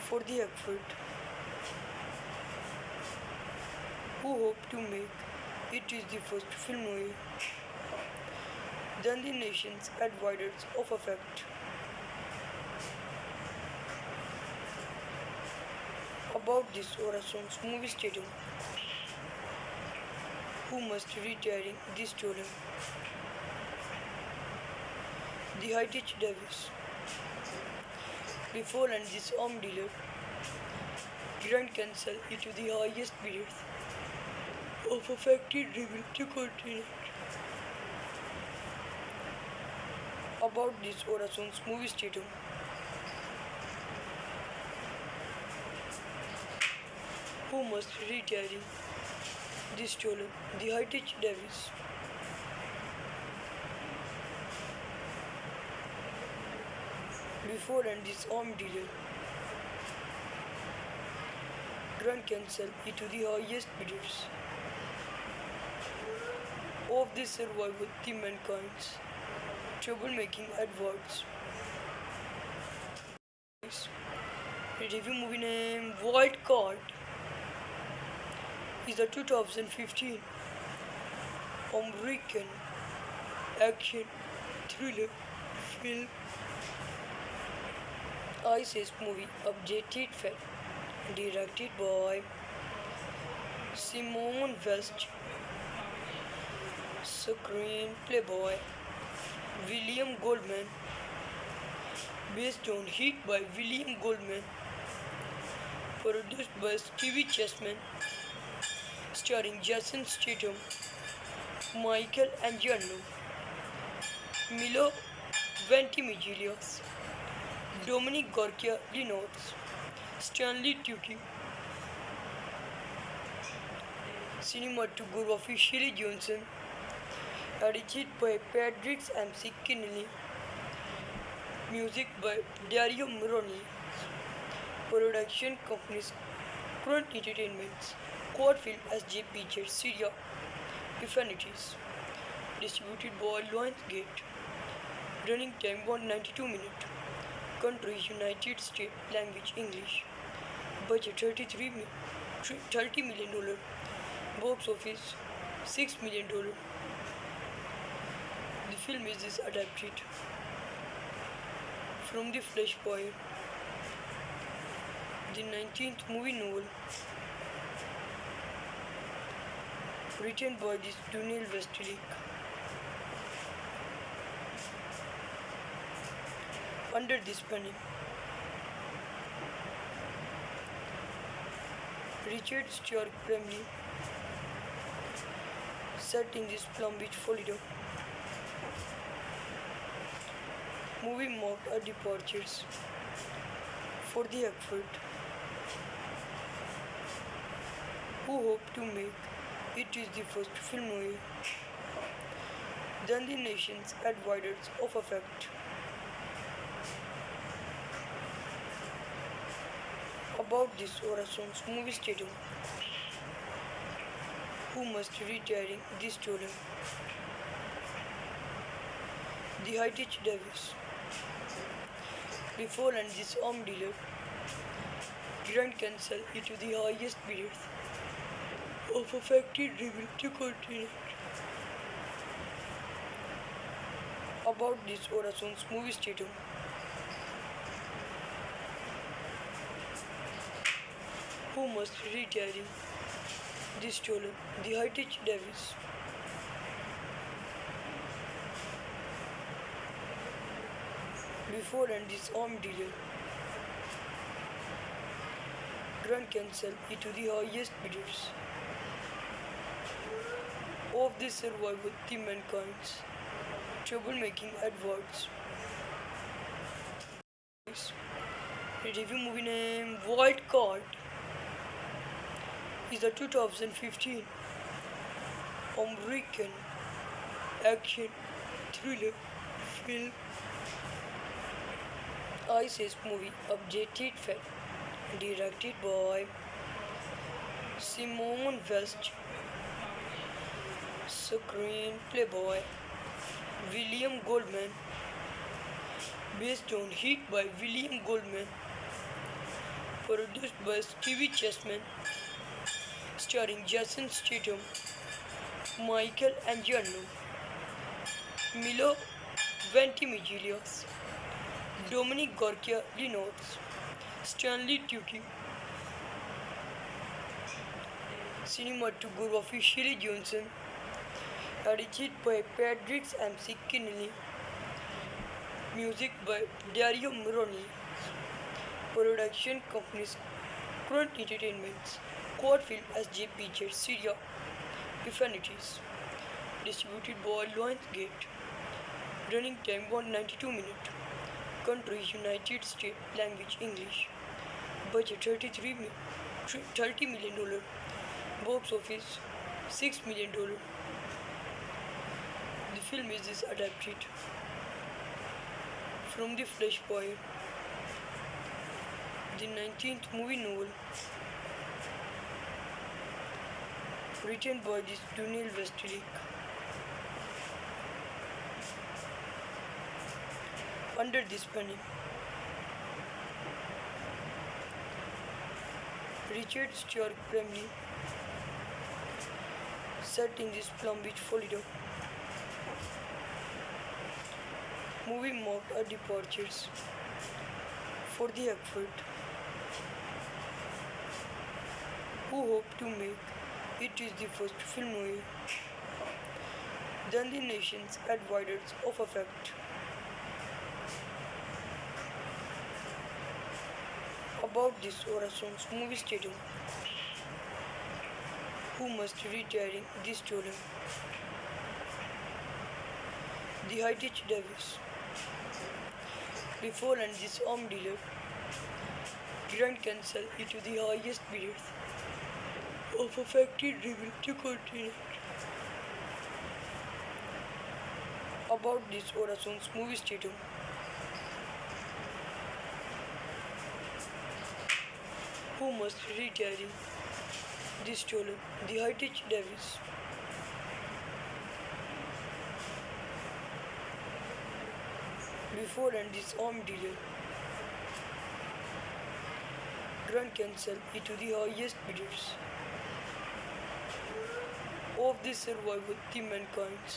for the effort who hope to make it is the first film noir than the nation's advisors of effect. About this Horizon's movie stadium, who must retiring this story. The Heritage Davis. Before and this arm dealer, Grand cancel it to the highest bidders of a factory driven to continent. About this Horizon's movie stadium, who must retiring this stolen the Heritage Davis. Before and this arm dealer, Grand cancel it to the highest bidders of the survival the mankind's troublemaking adverts. Review movie name Wild Card is a 2015 American action thriller film ISIS movie Updated Fact, directed by Simone West, screenplay by William Goldman, based on hit by William Goldman, produced by Stevie Chessman, starring Jason Statham, Michael Angiano, Milo Ventimiglia, Dominic Gorkia Lenox, Stanley Tucci. Cinematography Shirley Johnson, edited by Patrick MC Kinney, music by Dario Moroni, production companies Current Entertainments, Quad Film SJ Pictures Syria, Infinities, distributed by Lionsgate, running time 192 minutes, country United States, language English, budget $30 million, box office $6 million. The film is adapted from The Flashpoint, the 19th movie novel, written by Daniel Westlake. Under this banner, Richard Stewart family, set in this Palm Beach, Florida. Movie marked a departures for the effort who hope to make it is the first film noir than the nation's advisors of effect. About this Orason's movie stadium who must retiring this stolen the Heritage Davis before and this arm dealer Grand cancel it to the highest bidders of a factory driven to continent. About this Orason's movie stadium who must retiring this stolen the Heritage Davis before and this arm dealer Grand cancel it to the highest bidders of the survival the mankind's troublemaking adverts. Review movie name Wild Card is a 2015 American action thriller film ISIS movie updated fact directed by Simone West, screenplay by William Goldman, based on Heat by William Goldman, produced by Stevie Chessman, starring Jason Statham, Michael Angiano, Milo Ventimiglia, Dominic Gorkia Linots, Stanley Tucci. Cinematography by Shirley Johnson, edited by Patrick MC Kinney, music by Dario Moroni, production companies Current Entertainments, Quad Film SJ Pictures Syria, Infinities, distributed by Lionsgate, running time 192 minutes, country United States, language English, budget $30 million, box office $6 million. The film is adapted from The Flashpoint, the 19th movie novel, written by this Daniel Westlake. Under this penny, Richard Stewart family set in this Palm Beach, Florida. Movie marked a departures for the effort who hope to make it is the first film noir than the nation's advisors of effect. About this Orason's movie stadium who must retiring this stolen the Heritage Davis before and this arm dealer Grand cancel it to the highest bidders of a factory driven to continent. About this Orason's movie stadium who must retiring this stolen the Heritage Davis before and this arm dealer Grand cancel it to the highest bidders of the survival the mankind's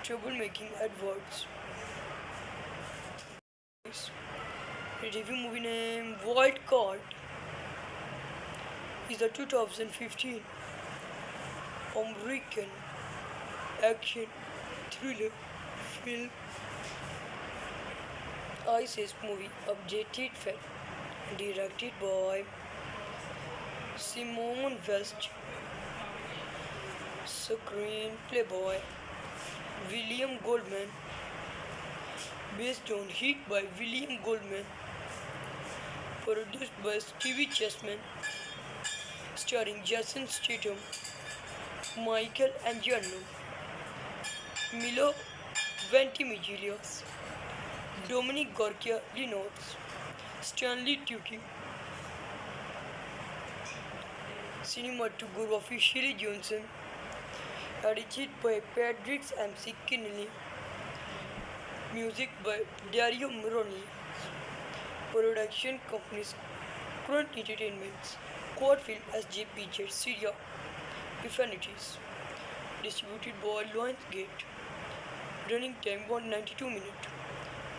troublemaking adverts. Review movie name Wild Card is a 2015 American action thriller film ISIS movie updated fact directed by Simone West, Screenplay by William Goldman, based on Heat by William Goldman, produced by Stevie Chessman, starring Jason Statham, Michael Angiano, Milo Ventimiglia, Dominic Gorkia Lenox, Stanley Tucci. Cinematography Shirley Johnson, edited by Patrick M.C. Kinney, music by Dario Moroni, production companies Current Entertainment, Quad Film SJ Pictures Syria, Infinities, distributed by Lionsgate, running time 192 minutes,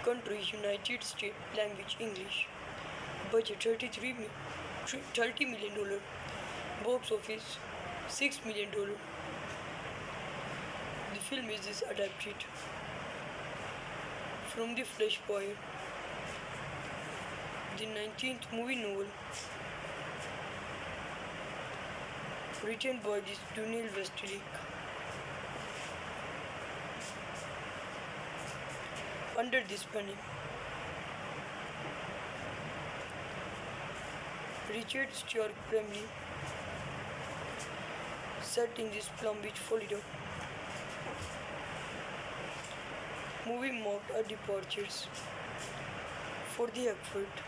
country United States, language English, budget $30 million, box office $6 million. The film is adapted from The Flashpoint, the 19th movie novel, written by Daniel Westlake. Under this banner, Richard Stewart family, set in this Palm Beach, Florida. Movie marked a departures for the effort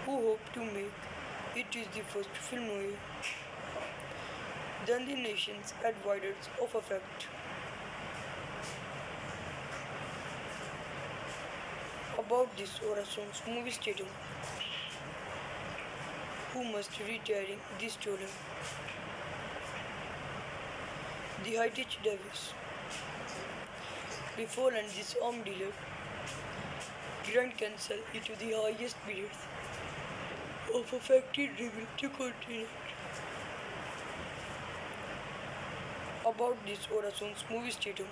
who hope to make it is the first film noir than the nation's advisors of effect. About this Orason's movie stating who must retiring this story. The Heritage Davis. Before and this arm dealer Grand cancel it to the highest bidders of affected reveal to continent. About this Orason's movie statum.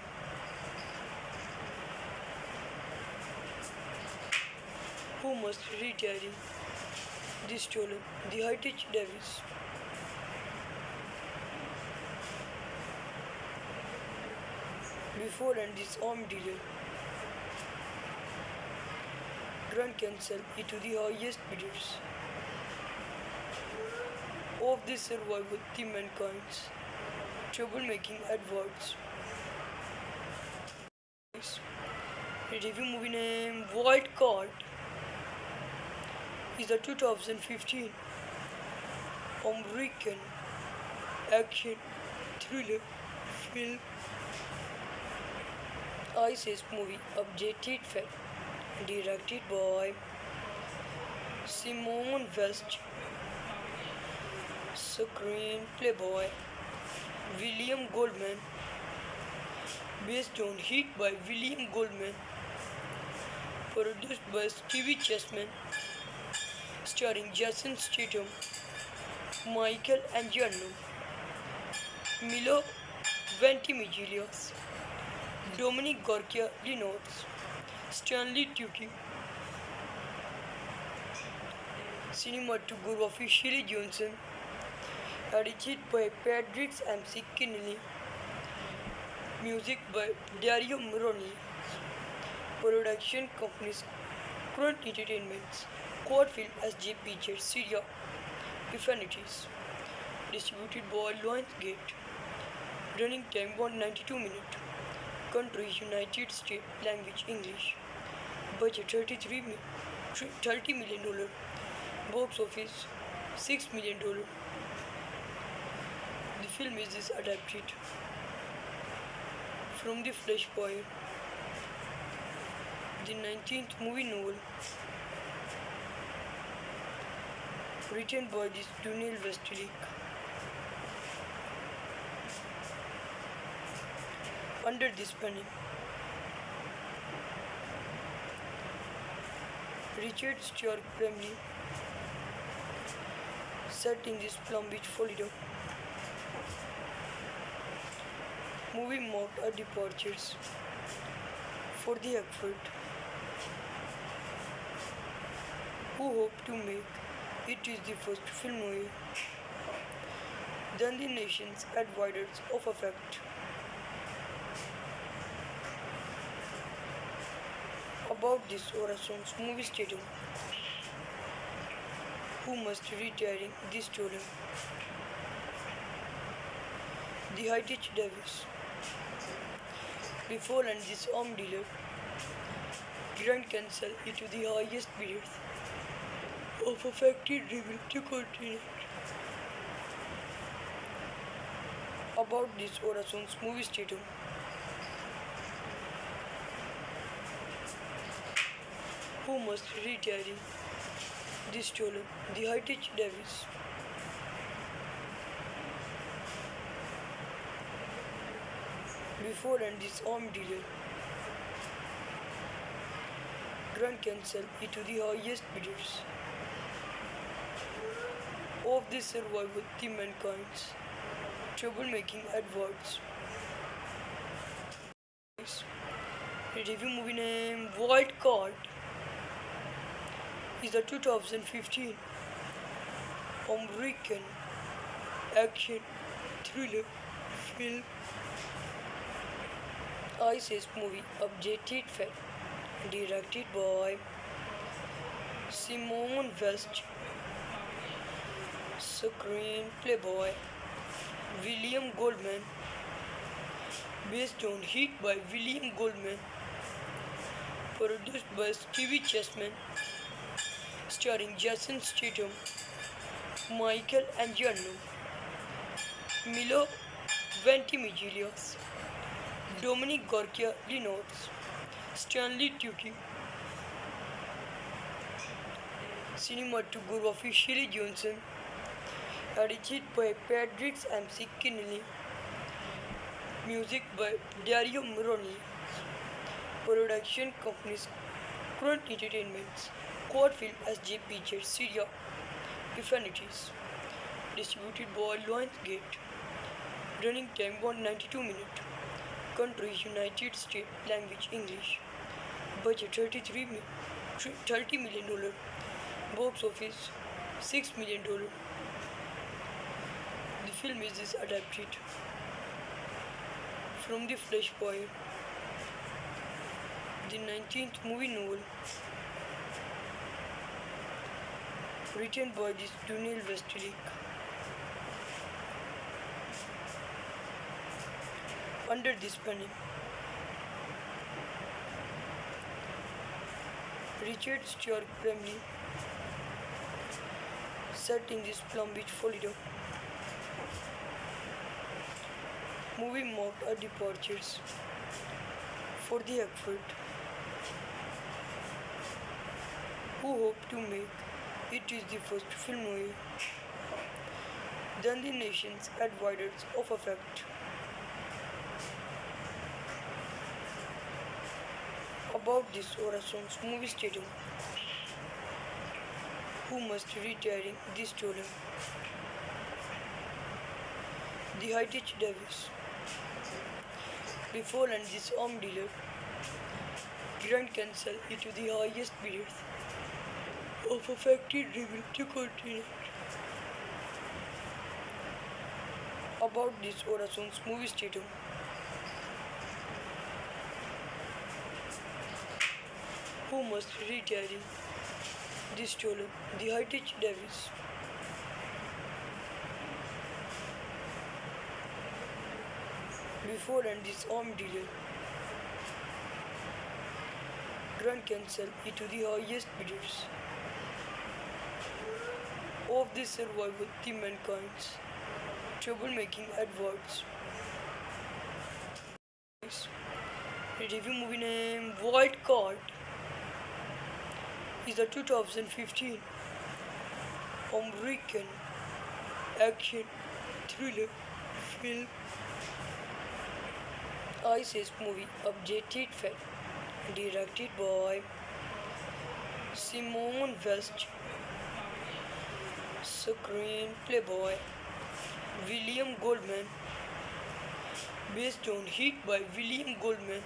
Who must retiring this stolen the Heritage Davis. Before and this arm dealer Grand cancel it to the highest bidders of the survival the mankind's troublemaking adverts. Review movie name Wild Card is a 2015 American action thriller film ISIS movie updated fact directed by Simone West, screenplay by William Goldman, based on Heat by William Goldman, produced by Stevie Chessman, starring Jason Statham, Michael Angiano, Milo Ventimiglia, Dominic Gorkia Lenox, Stanley Tucci. Cinematography Shirley Johnson, edited by Patrick M.C. Kinney, music by Dario Moroni, production companies Current Entertainment, Quad Film SJ Pictures Syria, Infinities, distributed by Lionsgate, running time 192 minutes, country United States, language English, budget $30 million, box office $6 million. The film is adapted from The Flashpoint, the 19th movie novel, written by Daniel Westlake. Under this banner, Richard Stewart family, set in this Palm Beach, Florida. Movie marked a departures for the effort who hope to make it is the first film noir than the nation's avoidance of effect. About this Orason's movie stadium, who must retiring this stadium. The Heritage Davis. Before and this arm dealer, Grand Cancel into the highest periods of a factory driven to continent. About this Orason's movie stadium, who must retiring this stolen the Heritage Davis. Before and this arm dealer, Grand Cancel into the highest bidders of the survival the mankind's troublemaking adverts. The review movie name Wild Card is a 2015 American action thriller film ISIS movie Updated Fat, directed by Simone West, screenplay by William Goldman, based on Heat by William Goldman, produced by Stevie Chessman, starring Jason Statham, Michael Angiano, Milo Ventimiglia, Dominic Gorkia Lenox, Stanley Tucci. Cinematography Shirley Johnson, edited by Patrick MC Kinney, music by Dario Moroni, production companies Current Entertainments, Quad Film SJ Pictures Syria, Infinities, distributed by Lionsgate, running time 192 minutes, country United States, language English, budget $30 million, box office $6 million. The film is adapted from The Flash Boy, the 19th movie novel, written by Daniel Westlake. Under this banner, Richard Stewart family, set in this Palm Beach, Florida. Movie marked a departures for the effort who hope to make it is the first film noir than the nation's avoidance of effect. About this Orason's movie stadium, who must retiring this stadium. The Heritage Davis. Before and this arm dealer, Grand Cancel into the highest periods of a factory driven to continent. About this Orason's movie stadium, who must retiring this stolen the Heritage Davis. Before and this arm dealer, Grand Cancel into the highest bidders of the survival the mankind's troublemaking adverts. The review movie name Wild Card is a 2015 American action thriller film ISIS movie Updated Fat, directed by Simone West, screenplay by William Goldman, based on Heat by William Goldman,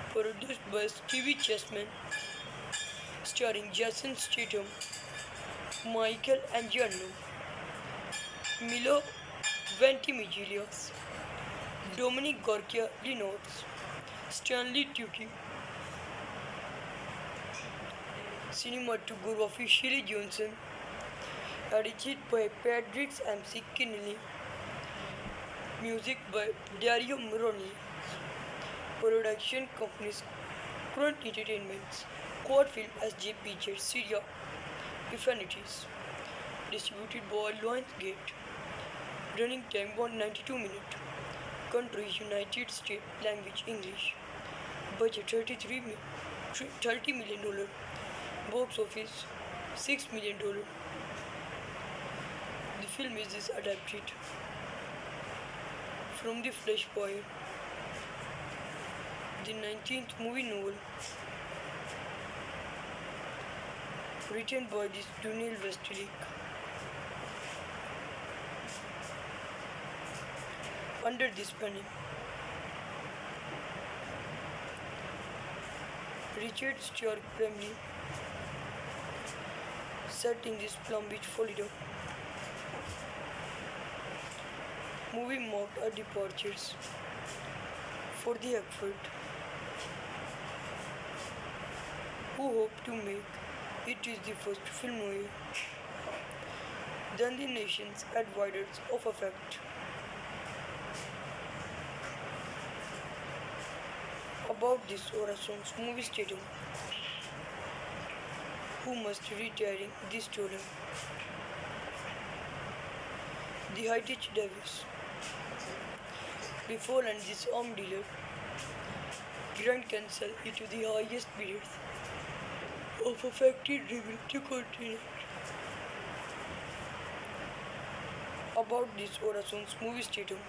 produced by Stevie Chessman, starring Jason Statham, Michael Angiano, Milo Ventimigilius, Dominic Gorkia Lenots, Stanley Tucci, cinematography Shirley Johnson, edited by Patrick MC Kinney, music by Dario Moroni, production companies Current Entertainments, Quad Film SJPJ Syria, Infinities, distributed by Lionsgate, running time 192 minutes, country United States, language English, budget $30 million, box office $6 million. The film is adapted from the Flashpoint, the 19th movie novel, written by this Daniel Westlake. Under this banner, Richard Stewart family, set in this Palm Beach, Florida. Movie marked a departures for the effort who hope to make it is the first film noir than the nation's advisors of effect. About this Orason's movie stadium who must retiring this student. The Heritage Davis. Before and this arm dealer, Grand Cancel into the highest bidders of affected reveal to continent. About this Orason's movie stadium.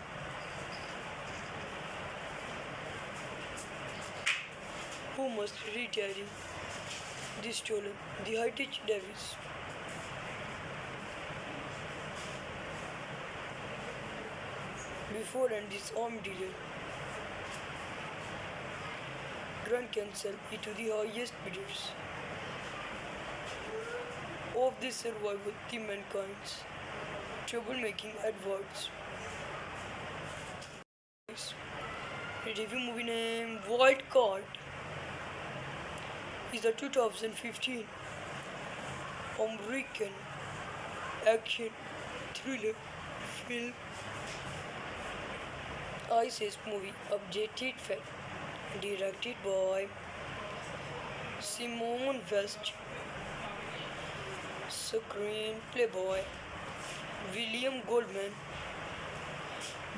Who must retiring this stolen the Heritage Davis. Before and this arm dealer, Grand Cancel into the highest bidders of the survival the mankind's troublemaking adverts. Review movie name Wild Card is a 2015 American action thriller film ISIS movie updated fact directed by Simone West, screenplay by William Goldman,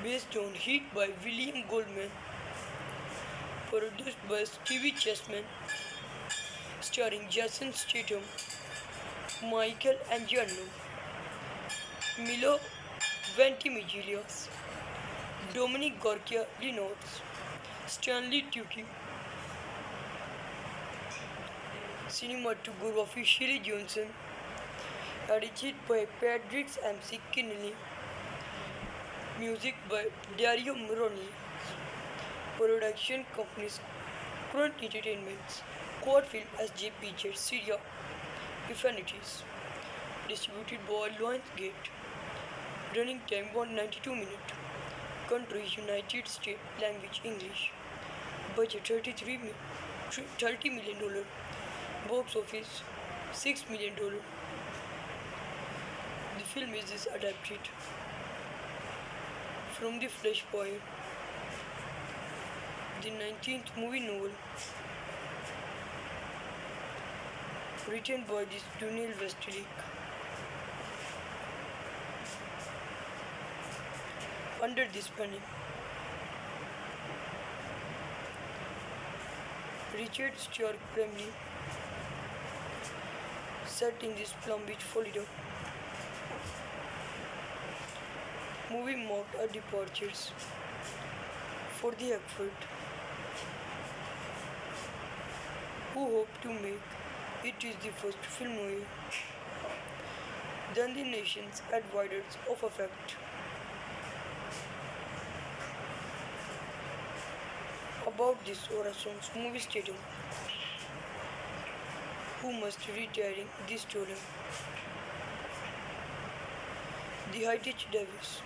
based on Heat by William Goldman, produced by Stevie Chessman, starring Jason Statham, Michael Angiano, Milo Ventimigilius, Dominic Gorkia Lenots, Stanley Tucci, cinematography Shirley Johnson, edited by Patrick MC Kinney, music by Dario Moroni, production companies Current Entertainments, Quad Film SJPJ Syria, Infinities, distributed by Lionsgate, running time 192 minutes, country United States, language English, budget $30 million, box office $6 million. The film is adapted from the Flashpoint, the 19th movie novel, written by this Daniel Westlake. Under this banner, Richard Stewart family, set in this Palm Beach, Florida. Movie marked a departures for the effort who hope to make it is the first film noir than the nation's advisors of effect. About this Orason's movie stadium who must retiring this student. the Heritage Davis.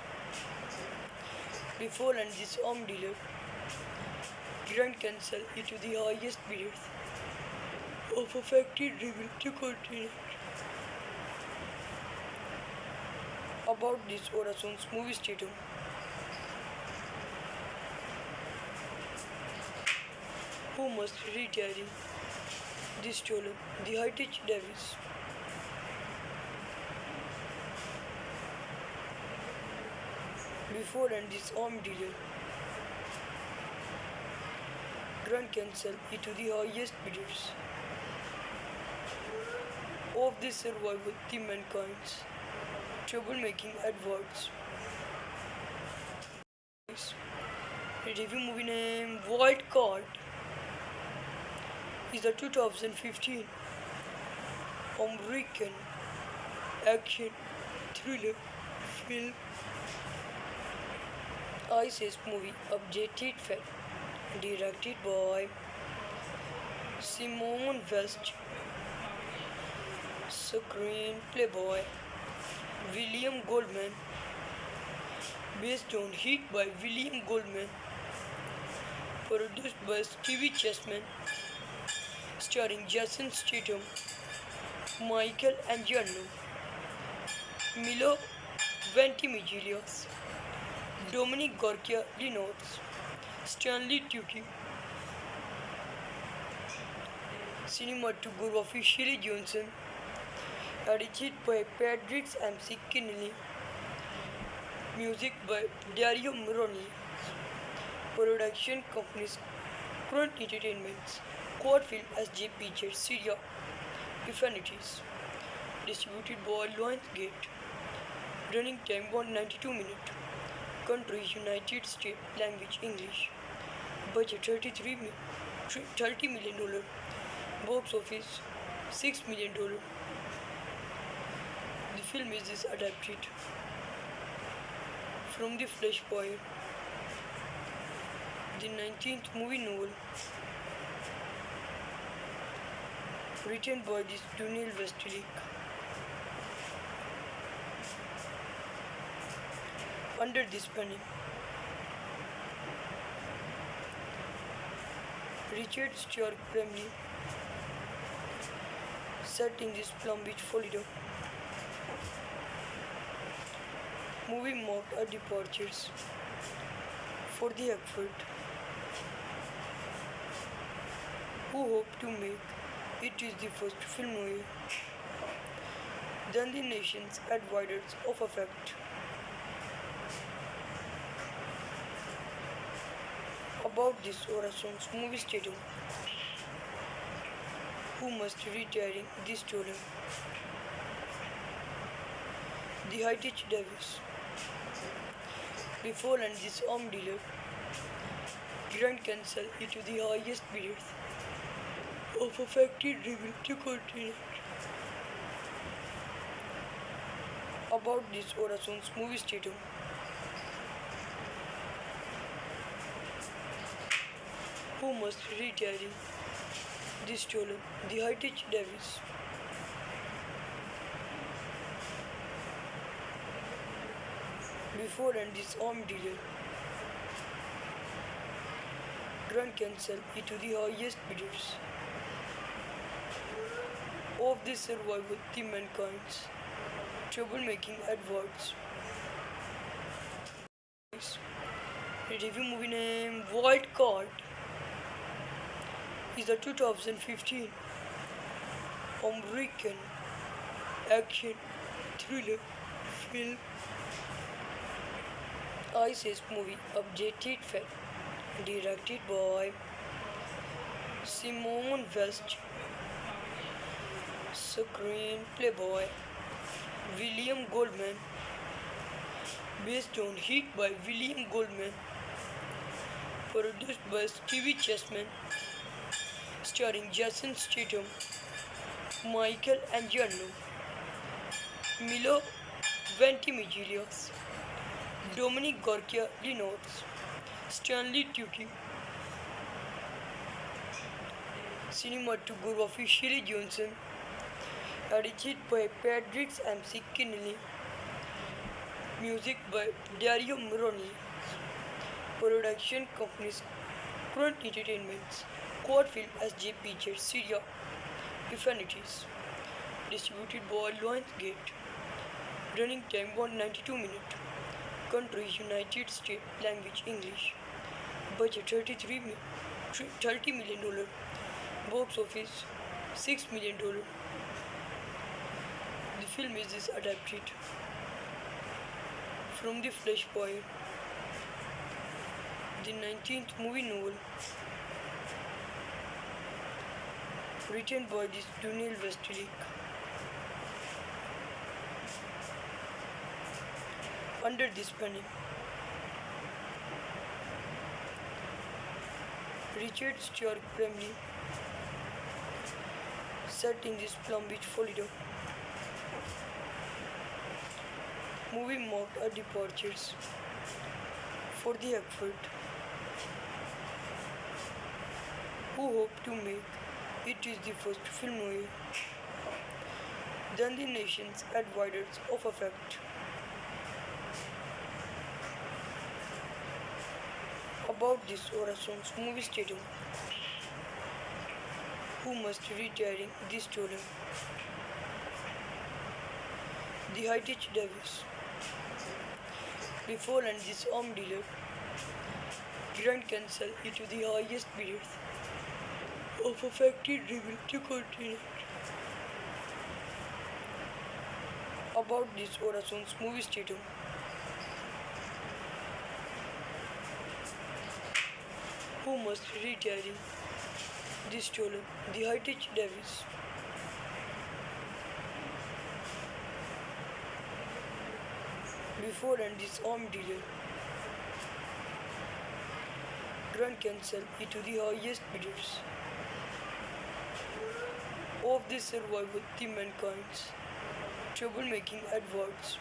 Before and this arm dealer, Grand Cancel into the highest bidders of a factory driven to continent. About this Orason's movie statum. Who must retire this stolen the Heritage Davis. Before and this arm dealer, Grand Cancel into the highest bidders of the survival the mankind's troublemaking adverts. Review movie name Wild Card is a 2015 American action thriller film ISIS movie Updated Fact directed by Simone West, screenplay by William Goldman, based on Heat by William Goldman, produced by Stevie Chessman, starring Jason Statham, Michael Angiano, Milo Ventimiglia, Dominic Gorkia Lenox, Stanley Tucci. Cinematography Shirley Johnson, edited by Patrick M.C. Kinney, music by Dario Moroni, production companies Current Entertainments, Quad Film SJ Pictures Syria, Infinities, distributed by Lionsgate, running time 192 minutes, country United States, language English, budget $30 million, box office $6 million. The film is adapted from The Flashpoint, the 19th movie novel, written by Daniel Westlake. Under this banner, Richard Stewart Bromley, set in this Palm Beach, Florida. Movie marked a departures for the effort who hope to make it is the first film noir than the nation's advisors of effect. About this Orason's movie statum. Who must retiring this stolen the Heritage Davis. Before and this arm dealer, Grand Cancel into the highest bidders of a factory driven to continent. About this Orason's movie statum. Who must retiring this stolen the Heritage Davis. Before and this arm dealer, Grand Cancel into the highest bidders of the survival the mankind's troublemaking adverts. Review movie name Wild Card is a 2015 American action thriller film ISIS movie Updated Fact directed by Simone West, screenplay by William Goldman, based on Heat by William Goldman, produced by Stevie Chessman, starring Jason Statham, Michael Angiano, Milo Ventimiglia, Dominic Gorkia Lenox, Stanley Tucci. Cinematography Shirley Johnson, edited by Patrick M.C. Kinney, Music by Dario Moroni. Production companies Current Entertainments. Quad Film SJPJ Syria Infinities. Distributed by Lionsgate. Running time 192 minutes. Country United States. Language English. Budget $30 million. Box office $6 million. The film is adapted from The Flashpoint, the 19th movie novel, written by Daniel Westlake. Under this penning, Richard Stewart family set in this Palm Beach, Florida. Movie marked a departures for the effort who hope to make it is the first film noir than the nation's advisors of effect. About this Orason's movie stating who must retiring this story. The Heritage Davis. Before and this arm dealer, Grand Cancel into the highest bidders of a factory driven to continent. About this Orason's movie statum. Who must retiring this stolen the Heritage Davis. Before and this armed dealer, Grand Cancel into the highest bidders of the survival the mankind's troublemaking adverts